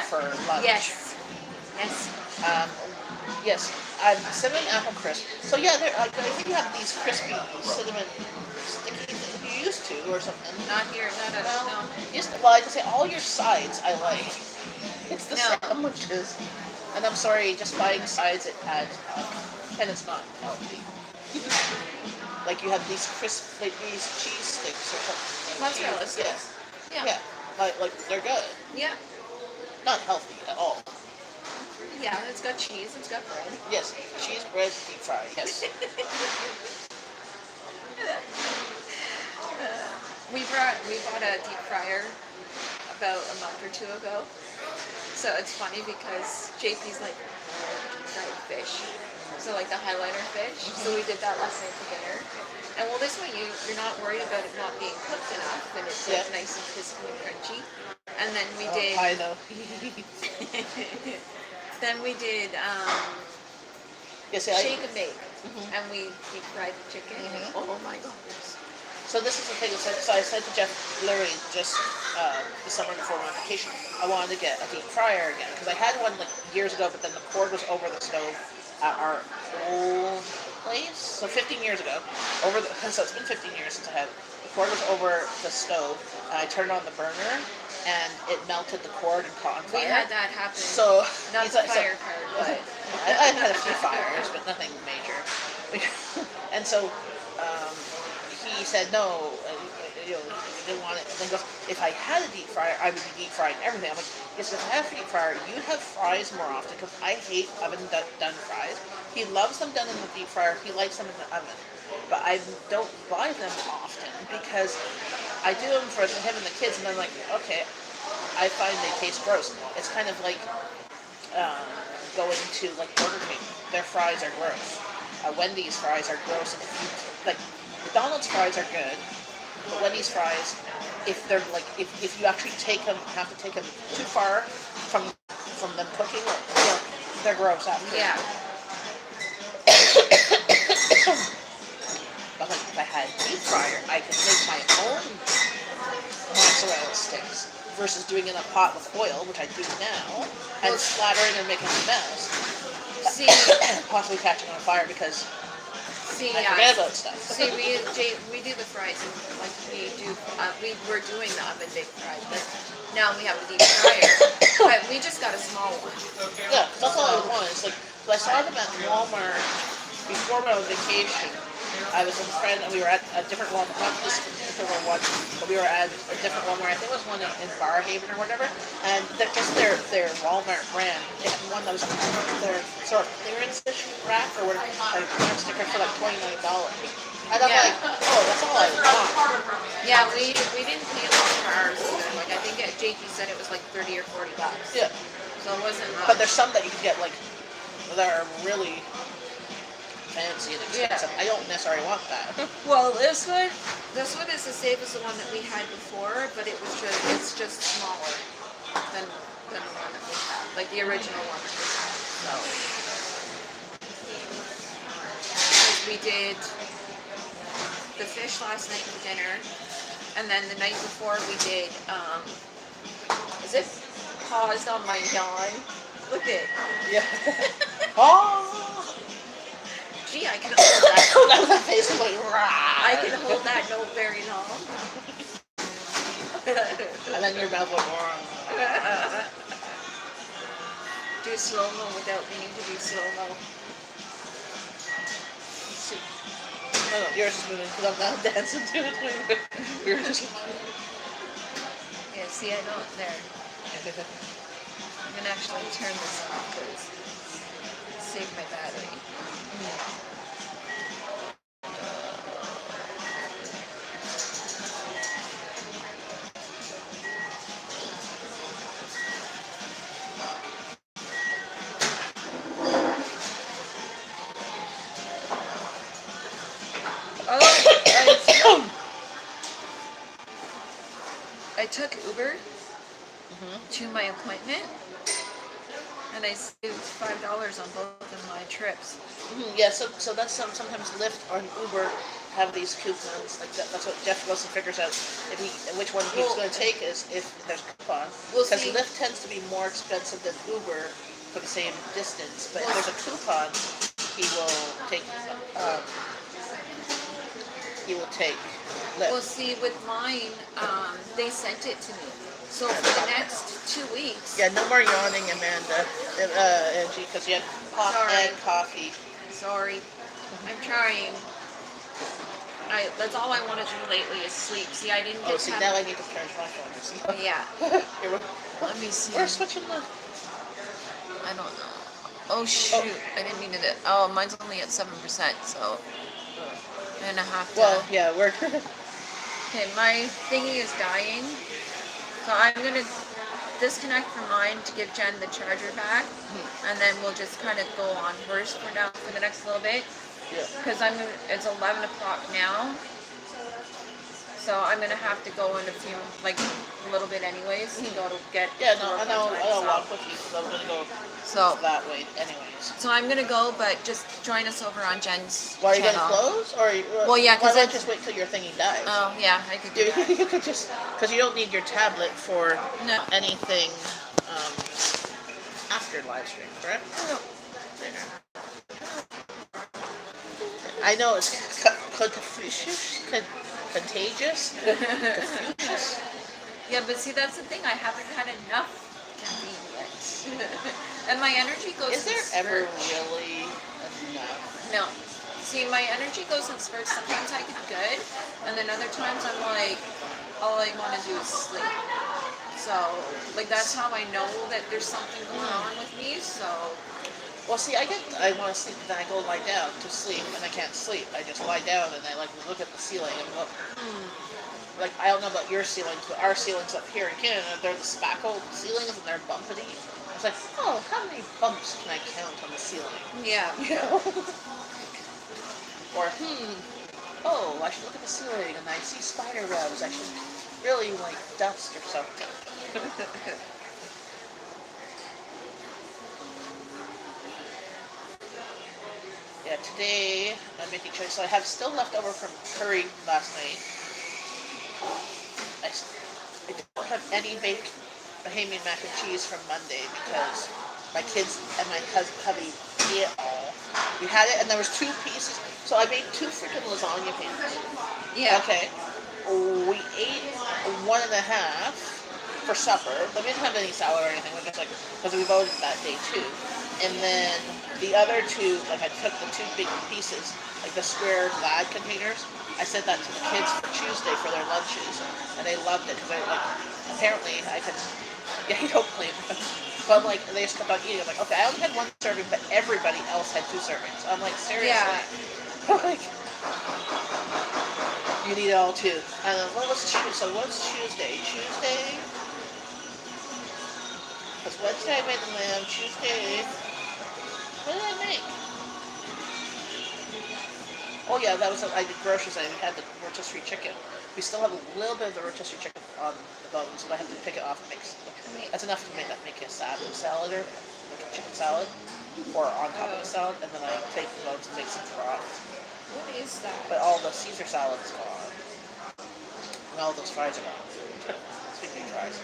for lunch. Yes. Yes. Yes, cinnamon apple crisp. So yeah, I think you have these crispy cinnamon sticky things you used to or something. Not here. No. Well, I can say all your sides I like. It's the No. sandwiches, and I'm sorry, just buying sides it adds up, and it's not healthy. Like you have these like these cheese sticks or something. Mozzarella sticks. Yeah. Like they're good. Yeah. Not healthy at all. Yeah, it's got cheese, it's got bread. Yes, cheese, bread, deep fried. Yes. We bought a deep fryer about a month or 2 ago. So it's funny because JP's like, fried fish. So like the highlighter fish. So we did that last night for dinner. And well, this way you're not worried about it not being cooked enough, and it's like nice and crispy and crunchy. And then we did. I know. Then we did shake and bake, and we deep fried the chicken. Oh my goodness! So this is the thing. So I said to Jeff literally just the summer before my vacation, I wanted to get a deep fryer again because I had one like years ago, but then the cord was over the stove at our old place. So 15 years ago, so it's been 15 years since I had the cord was over the stove. And I turned on the burner, and it melted the cord and caught on fire. We had that happen. So not the fire part, but I had a few fires, but nothing major. And so he said no. He didn't want it. And then he goes, if I had a deep fryer, I would be deep frying everything. I'm like, yes, if I have a deep fryer, you'd have fries more often because I hate oven done fries. He loves them done in the deep fryer. He likes them in the oven. But I don't buy them often because I do them for him and the kids, and I'm like, okay, I find they taste gross. It's kind of like going to like Burger King. Their fries are gross. Wendy's fries are gross. And like McDonald's fries are good, but Wendy's fries, if they're like if you actually have to take them too far from them cooking, they're gross after. Yeah. But like if I had a deep fryer, I could make my own mozzarella sticks versus doing it in a pot with oil, which I do now, and splattering and making a mess. See, possibly catching on fire because I yeah. forget about stuff. See, we do the fries, and like we were doing the oven baked fries, but now we have a deep fryer. But we just got a small one. Yeah, that's all I want. It's like, so I saw them at Walmart before my vacation. I was with a friend, and we were at a different Walmart, not this particular one, but we were at a different Walmart. I think it was one in Barhaven or whatever. And their Walmart brand, they had one that was their sort of clearance rack or whatever, a clearance sticker for like $29. And I'm like, oh, that's all I want. Yeah, we didn't pay a lot for ours either. Like I think JP said it was like $30 or $40. Yeah. So it wasn't much. But there's some that you can get like that are really fancy and expensive. I don't necessarily want that. Well, this one is the same as the one that we had before, but it's just smaller than the one that we had, like the original one that we had. So we did the fish last night for dinner, and then the night before we did. Is it paused on my yawn? Look at. Yeah. Oh. Gee, I can hold that. That face was like, rah. I can hold that note very long. And then your mouth went wrong. Do slow-mo without meaning to do slow-mo. No, yours is moving because I'm not dancing to it. We were just. Yeah, see, I know it there. I'm going to actually turn this off because save my battery. I took Uber to my appointment, and I saved $5 on both of my trips. Yeah, so that's sometimes Lyft or Uber have these coupons like that. That's what Jeff goes and figures out which one he's going to take is if there's a coupon. Because Lyft tends to be more expensive than Uber for the same distance, but if there's a coupon, he will take. He will take Lyft. Well, see, with mine, they sent it to me. So for the next 2 weeks. Yeah, no more yawning, Amanda, Angie, because you had pop and coffee. Sorry, I'm trying. That's all I want to do lately is sleep. See, I didn't get. Now I need to charge my phone. Yeah. Here, let me see. We're switching the. I don't know. Oh shoot! I didn't mean to. Oh, mine's only at 7%, so I'm gonna have to. Well, yeah, we're. Okay, my thingy is dying, so I'm gonna disconnect from mine to give Jen the charger back, and then we'll just kind of go on hers for now for the next little bit. Yeah. Because it's 11 o'clock now, so I'm gonna have to go in a little bit anyways to go to get. Yeah, no, to work I'll on time, walk with you because I'm gonna go that way anyways. So I'm gonna go, but just join us over on Jen's Why, are you channel. gonna close, or Well, yeah, why because don't you just wait till your thingy dies? Oh yeah, I could do that. You could just, because you don't need your tablet for No. anything after live stream, correct? No. I know it's contagious. Contagious. Yeah, but see, that's the thing. I haven't had enough caffeine yet, and my energy goes. Is there ever really enough? No. See, my energy goes in spurts. Sometimes I get good, and then other times I'm like, all I want to do is sleep. So, that's how I know that there's something going on with me. So. Well, see, I want to sleep, and then I go lie down to sleep, and I can't sleep. I just lie down, and I look at the ceiling and look. I don't know about your ceilings, but our ceilings up here in Canada, they're the spackle ceilings, and they're bumpety. I was like, oh, how many bumps can I count on the ceiling? Yeah. You know? Or, oh, I should look at the ceiling, and I see spider webs. I should really dust or something. Yeah, today I'm making choice. So I have still left over from curry last night. I don't have any Bahamian mac and cheese from Monday because my kids and my hubby ate it all. We had it, and there was 2 pieces. So I made 2 freaking lasagna pans. Yeah. Okay. We ate 1.5 for supper. But we didn't have any salad or anything. We just because we voted that day too. And then the other 2, I took the 2 big pieces, the square Glad containers. I sent that to the kids for Tuesday for their lunches, and they loved it because apparently I could, you don't blame them. But they just kept on eating. I'm like, okay, I only had 1 serving, but everybody else had 2 servings. I'm like, seriously? Yeah. You need it all too. And what's Tuesday? Tuesday? Because Wednesday I made the lamb. Tuesday, what did I make? Oh yeah, that was I did groceries. I had the rotisserie chicken. We still have a little bit of the rotisserie chicken on the bones, but I have to pick it off and make. That's enough to make a salad or a chicken salad, or on top of the salad, and then I take the bones and make some broth. What is that? But all the Caesar salad is gone, and all those fries are gone. Speaking of fries,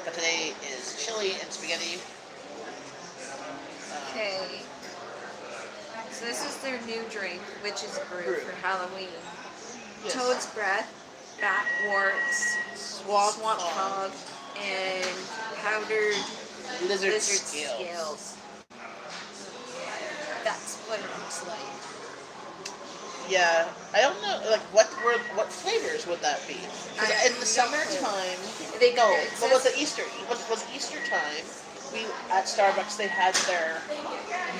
but today is chili and spaghetti. Okay. So this is their new drink, Witch's Brew for Halloween. Yes. Toad's Breath, Batworts, Swamp Fog, and powdered lizard scales. That's what it looks like. Yeah, I don't know. What flavors would that be? In the summertime, what was it? Easter? What was Easter time? We at Starbucks they had their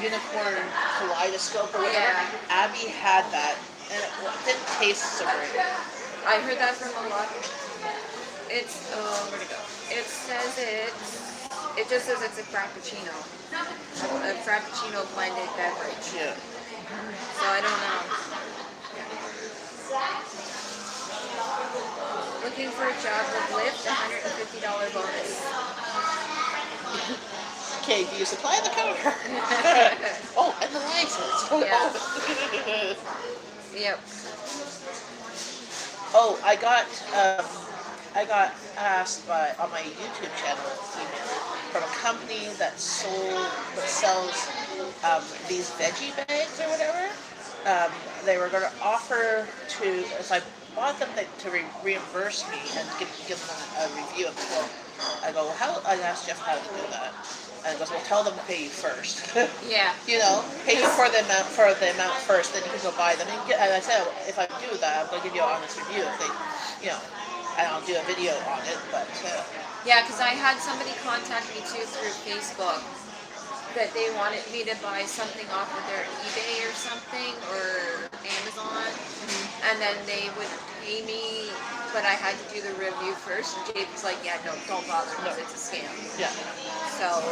unicorn kaleidoscope or whatever. Yeah. Abby had that, and it didn't taste so great. I heard that from a lot. It's where'd it go? It just says it's a frappaccino, a frappuccino blended beverage. Yeah. So I don't know. Looking for a job with Lyft, $150 bonus. Okay, do you supply the car? Oh, and the license. Yeah. Yep. Oh, I got asked on my YouTube channel email from a company that sells these veggie bags or whatever. They were going to offer if I bought them, to reimburse me and give them a review of the book. I go, I asked Jeff how to do that. And he goes, well, tell them to pay you first. Yeah. Pay you for the amount first, then you can go buy them. And I said, if I do that, I'm going to give you an honest review. If they, and I'll do a video on it, but... Yeah, because I had somebody contact me too through Facebook that they wanted me to buy something off of their eBay or something, or Amazon. and then they would pay me, but I had to do the review first. And Jade was like, "Yeah, no, don't bother because it's a scam." Yeah. So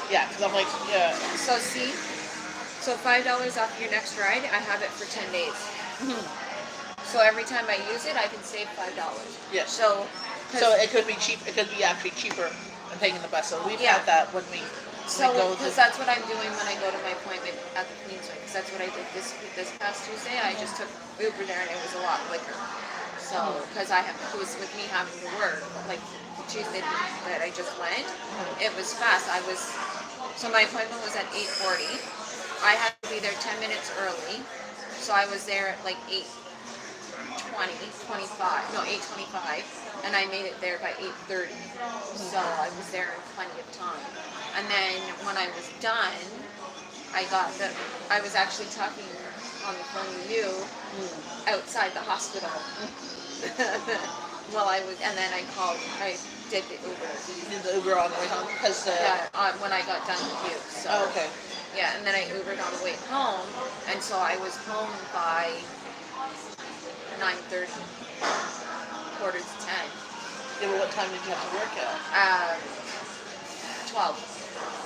Yeah, because I'm like, yeah. so see, so $5 off your next ride. I have it for 10 days. So every time I use it, I can save $5. Yes. So it could be cheap. It could be actually cheaper than taking the bus. So we've Yeah. had that when we So, go because that's what I'm doing when I go to my appointment at the Queensway, because that's what I did this past Tuesday. I just took Uber there, and it was a lot quicker. So, because it was with me having to work, like the Tuesday that I just went, it was fast. So my appointment was at 8:40. I had to be there 10 minutes early, so I was there at like 8:25, and I made it there by 8:30. So I was there in plenty of time. And then when I was done, I was actually talking on the phone with you outside the hospital. And then I did the Uber. You did the Uber on the way home because when I got done with you. So, oh, okay. Yeah, and then I Ubered on the way home, and so I was home by 9:30, quarter to 10. Yeah, well, what time did you have to work at? 12.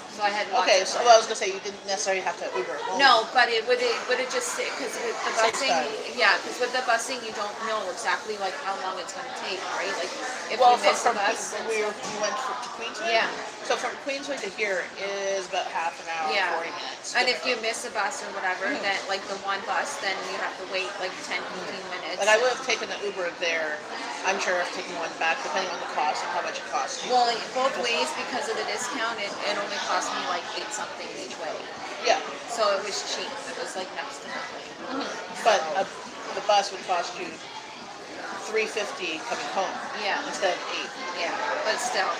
So I had lots Okay, of so time. I was gonna say you didn't necessarily have to Uber home. No, but it would just sit because with the Saves busing, time. because with the busing you don't know exactly like how long it's gonna take, right? Like if Well, you miss the from bus, when we went to Queensway. Yeah. So from Queensway to here is about half an hour, Yeah. 40 minutes. and if you miss a bus or whatever, then like the one bus, then you have to wait like 10, 15 minutes. Like I would have taken an Uber there. I'm sure I've taken one back, depending on the cost and how much it costs. Well, both ways because of the discount, it only cost me like 8 something each way. Yeah. So it was cheap. It was like next to nothing. But the bus would cost you $3.50 coming home. Yeah. Instead of $8. Yeah, but still.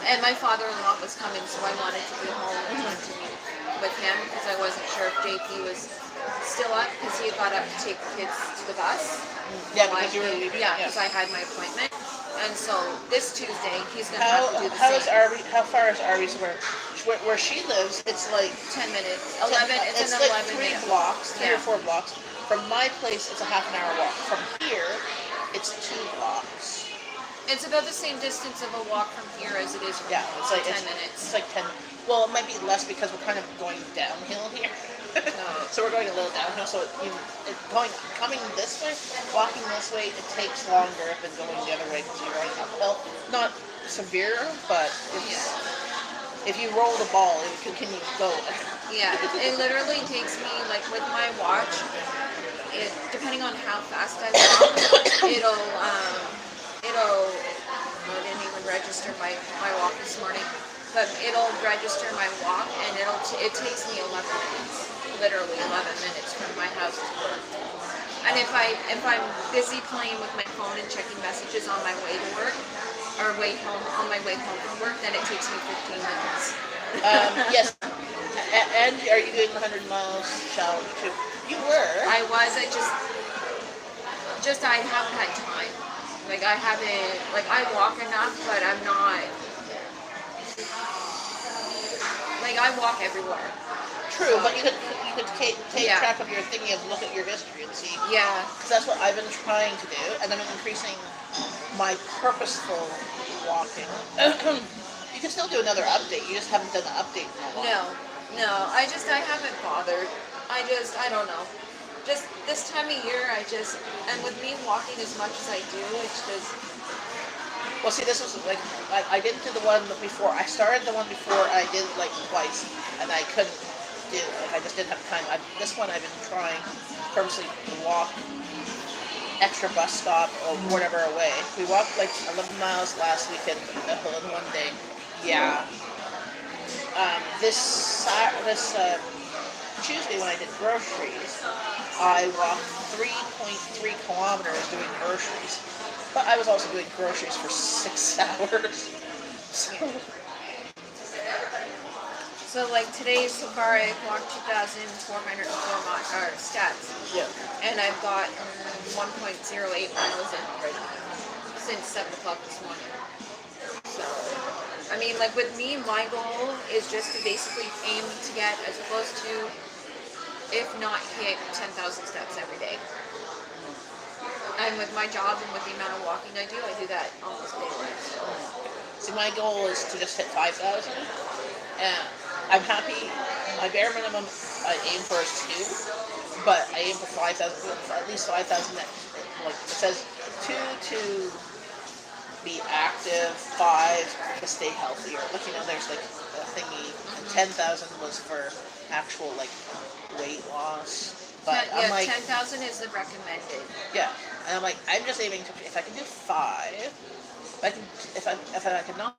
And my father-in-law was coming, so I wanted to be home in time to meet with him because I wasn't sure if JP was still up because he got up to take the kids to the bus. Yeah, because you were leaving. Yeah, because I had my appointment. And so this Tuesday, he's going to have to do the same. How far is Arby's where she lives? It's like 10 minutes. 11. It's an like 11 three minute blocks, three Yeah. or 4 blocks. From my place, it's a half an hour walk. From here, it's 2 blocks. It's about the same distance of a walk from here as it is from Yeah, it's like 10 minutes. It's like 10. Well, it might be less because we're kind of going downhill here. So we're going a little downhill. So coming this way, walking this way, it takes longer than going the other way because you're going uphill. Not severe, but if you roll the ball, it can continue to go. Yeah, it literally takes me, like with my watch, depending on how fast I walk, I didn't even register my walk this morning, but it'll register my walk and it takes me 11 minutes, literally 11 minutes from my house to work. And if I'm busy playing with my phone and checking messages on my way to work or on my way home from work, then it takes me 15 minutes. Yes. And are you doing the 100 miles challenge too? You were. I was. I haven't had time. Like I haven't. Like I walk enough, but I'm not. Like I walk everywhere. True, but you could take Yeah. track of your thinking and look at your history and see. Yeah. Because that's what I've been trying to do, and I'm increasing my purposeful walking. You can still do another update. You just haven't done the update in a while. No. I haven't bothered. I don't know. Just this time of year, and with me walking as much as I do, it's just. Well, see, this was like I didn't do the one before. I started the one before. I did like twice, and I couldn't do it. Like, I just didn't have time. This one I've been trying purposely to walk extra bus stop or whatever away. We walked like 11 miles last weekend in one day. Yeah. This Tuesday when I did groceries, I walked 3.3 kilometers doing groceries. But I was also doing groceries for 6 hours. So like today so far I've walked 2,404 steps. Yeah. And I've got 1.08 miles in already since 7 o'clock this morning. So, I mean, like with me, my goal is just to basically aim to get as close to, if not hit 10,000 steps every day. And with my job and with the amount of walking I do that almost daily. So. See, my goal is to just hit 5,000. And I'm happy. My bare minimum I aim for is 2, but I aim for 5,000, at least 5,000. Like it says 2 to be active, 5 to stay healthier. Like there's like a thingy. And 10,000 was for actual like weight loss. But I'm like 10,000 is the recommended. yeah, and I'm like I'm just aiming to if I can do 5. If I could not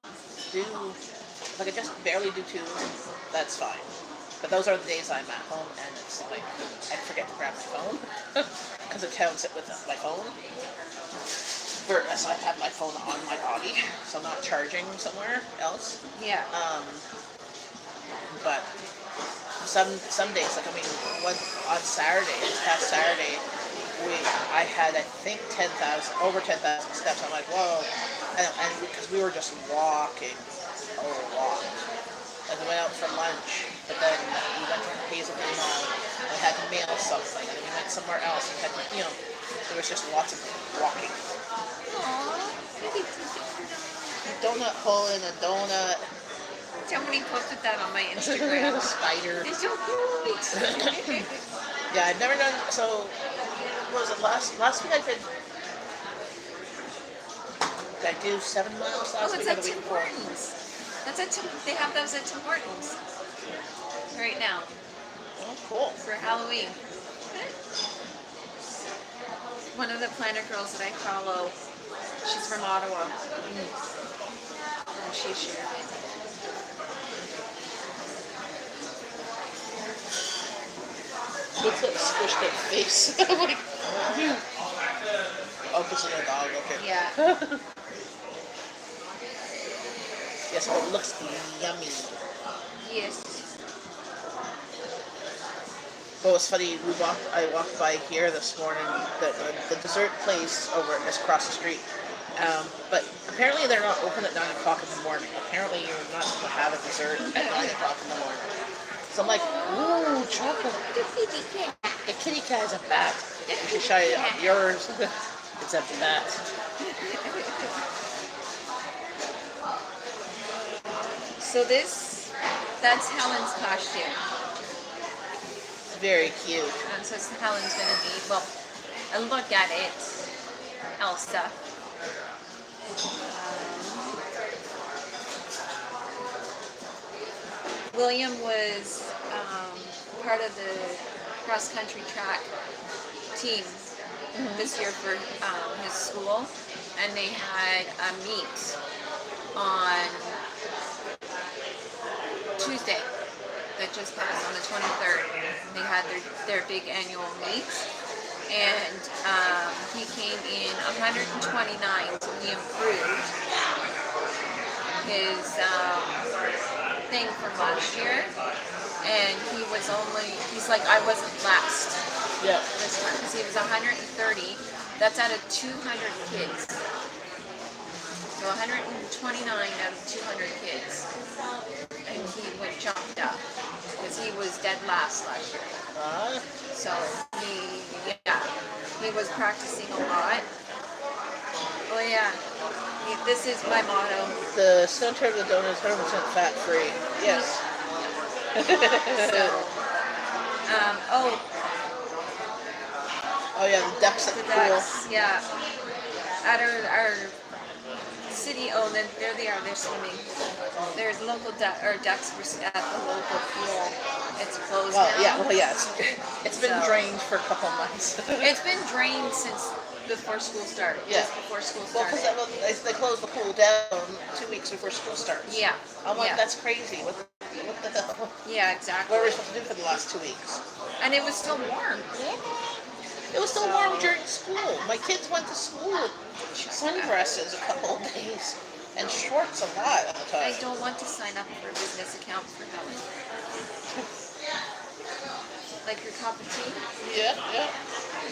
do, if I could just barely do 2, that's fine. But those are the days I'm at home and it's like I forget to grab my phone because it counts it with my phone. Whereas I have my phone on my body, so I'm not charging somewhere else. Yeah. But some days, like on Saturday, this past Saturday, I had I think over 10,000 steps. I'm like, whoa, and because we were just walking a lot. Like we went out for lunch, but then we went to Hazelton Mall and had to mail something, and then we went somewhere else and had to, there was just lots of walking. Aww. Donut hole in a donut. Somebody posted that on my Instagram. Spider. It's so cute. Yeah, I've never done. So, what was it last week? I did I do 7 miles last week or the week before? They have those at Tim Hortons right now. Oh, cool. For Halloween. One of the planner girls that I follow, she's from Ottawa. And she shared it. What's that squished up face? I'm like, oh, because of the dog, okay. Yeah. Yes, it looks yummy. Yes. Well, it's funny, I walked by here this morning, the dessert place over just across the street. But apparently they're not open at 9 o'clock in the morning. Apparently you're not supposed to have a dessert at 9 o'clock in the morning. So I'm like, ooh, chocolate. The kitty cat is a bat. You should show you yours. It's a bat. So that's Helen's costume. Very cute. And so Helen's going to be, well, a look at it, Elsa. William was part of the cross-country track team this year for his school, and they had a meet on Tuesday that just passed on the 23rd. They had their big annual meet, and he came in 129, so he improved his thing from last year, and he's like, I wasn't last this time, because he was 130, that's out of 200 kids. So 129 out of 200 kids. And he jumped up because he was dead last year. So he was practicing a lot. Oh yeah, this is my motto. The center of the donut is 100% fat free. Yes. Oh yeah, the ducks at the pool. Yeah. At our city, there they are, they're swimming. There's local ducks at the local pool. It's closed now. It's been drained for a couple months. It's been drained since before school started. Yeah. Just before school started. Well, because they closed the pool down 2 weeks before school starts. Yeah. I'm like, that's crazy. What the hell? Yeah, exactly. What were we supposed to do for the last 2 weeks? And it was still warm. It was still warm during school. My kids went to school with sundresses a couple of days and shorts a lot of the time. I don't want to sign up for a business account for Helen. Like your cup of tea? Yeah.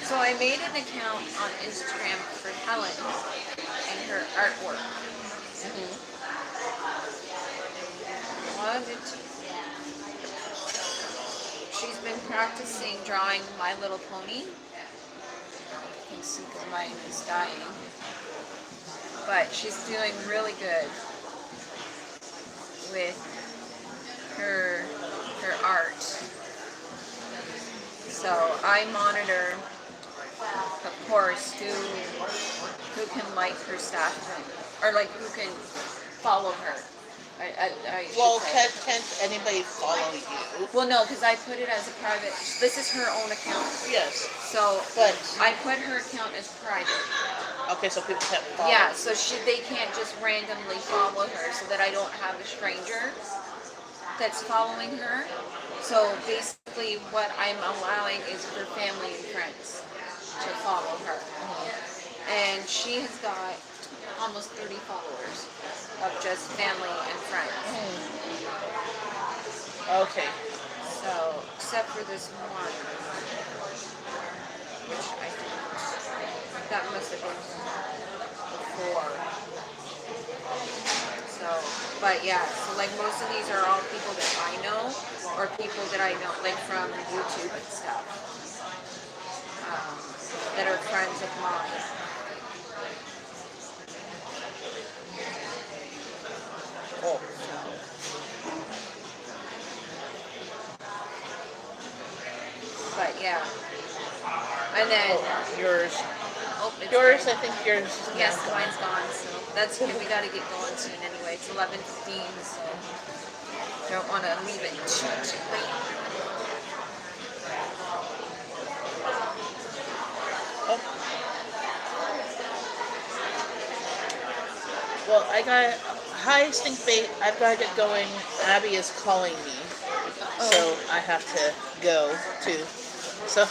So I made an account on Instagram for Helen and her artwork. She's been practicing drawing My Little Pony. You can see of mine is dying. But she's doing really good with her art. So I monitor, of course, who can like her stuff, or like who can follow her. I Well, should say. can't anybody follow you? Well, no, because I put it as a private. This is her own account. Yes. So, But I put her account as private. okay, so people can't follow. Yeah, so they can't just randomly follow her, so that I don't have a stranger that's following her. So basically, what I'm allowing is for family and friends to follow her, and she has got almost 30 followers of just family and friends. Okay. So, except for this one, which I think that must have been before. So, but yeah, so like most of these are all people that I know, or people that I know like from YouTube and stuff, that are friends of mine. Oh. But yeah, and then Yours. it's Yours, gone. I think yours is Yes, now mine's gone. So that's good. We got to get going soon anyway. It's 11:15, so don't want to leave it too late. Oh. Well, I got hi stink bait. I've got to get going. Abby is calling me, so I have to go too. So,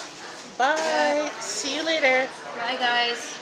bye. See you later. Bye, guys.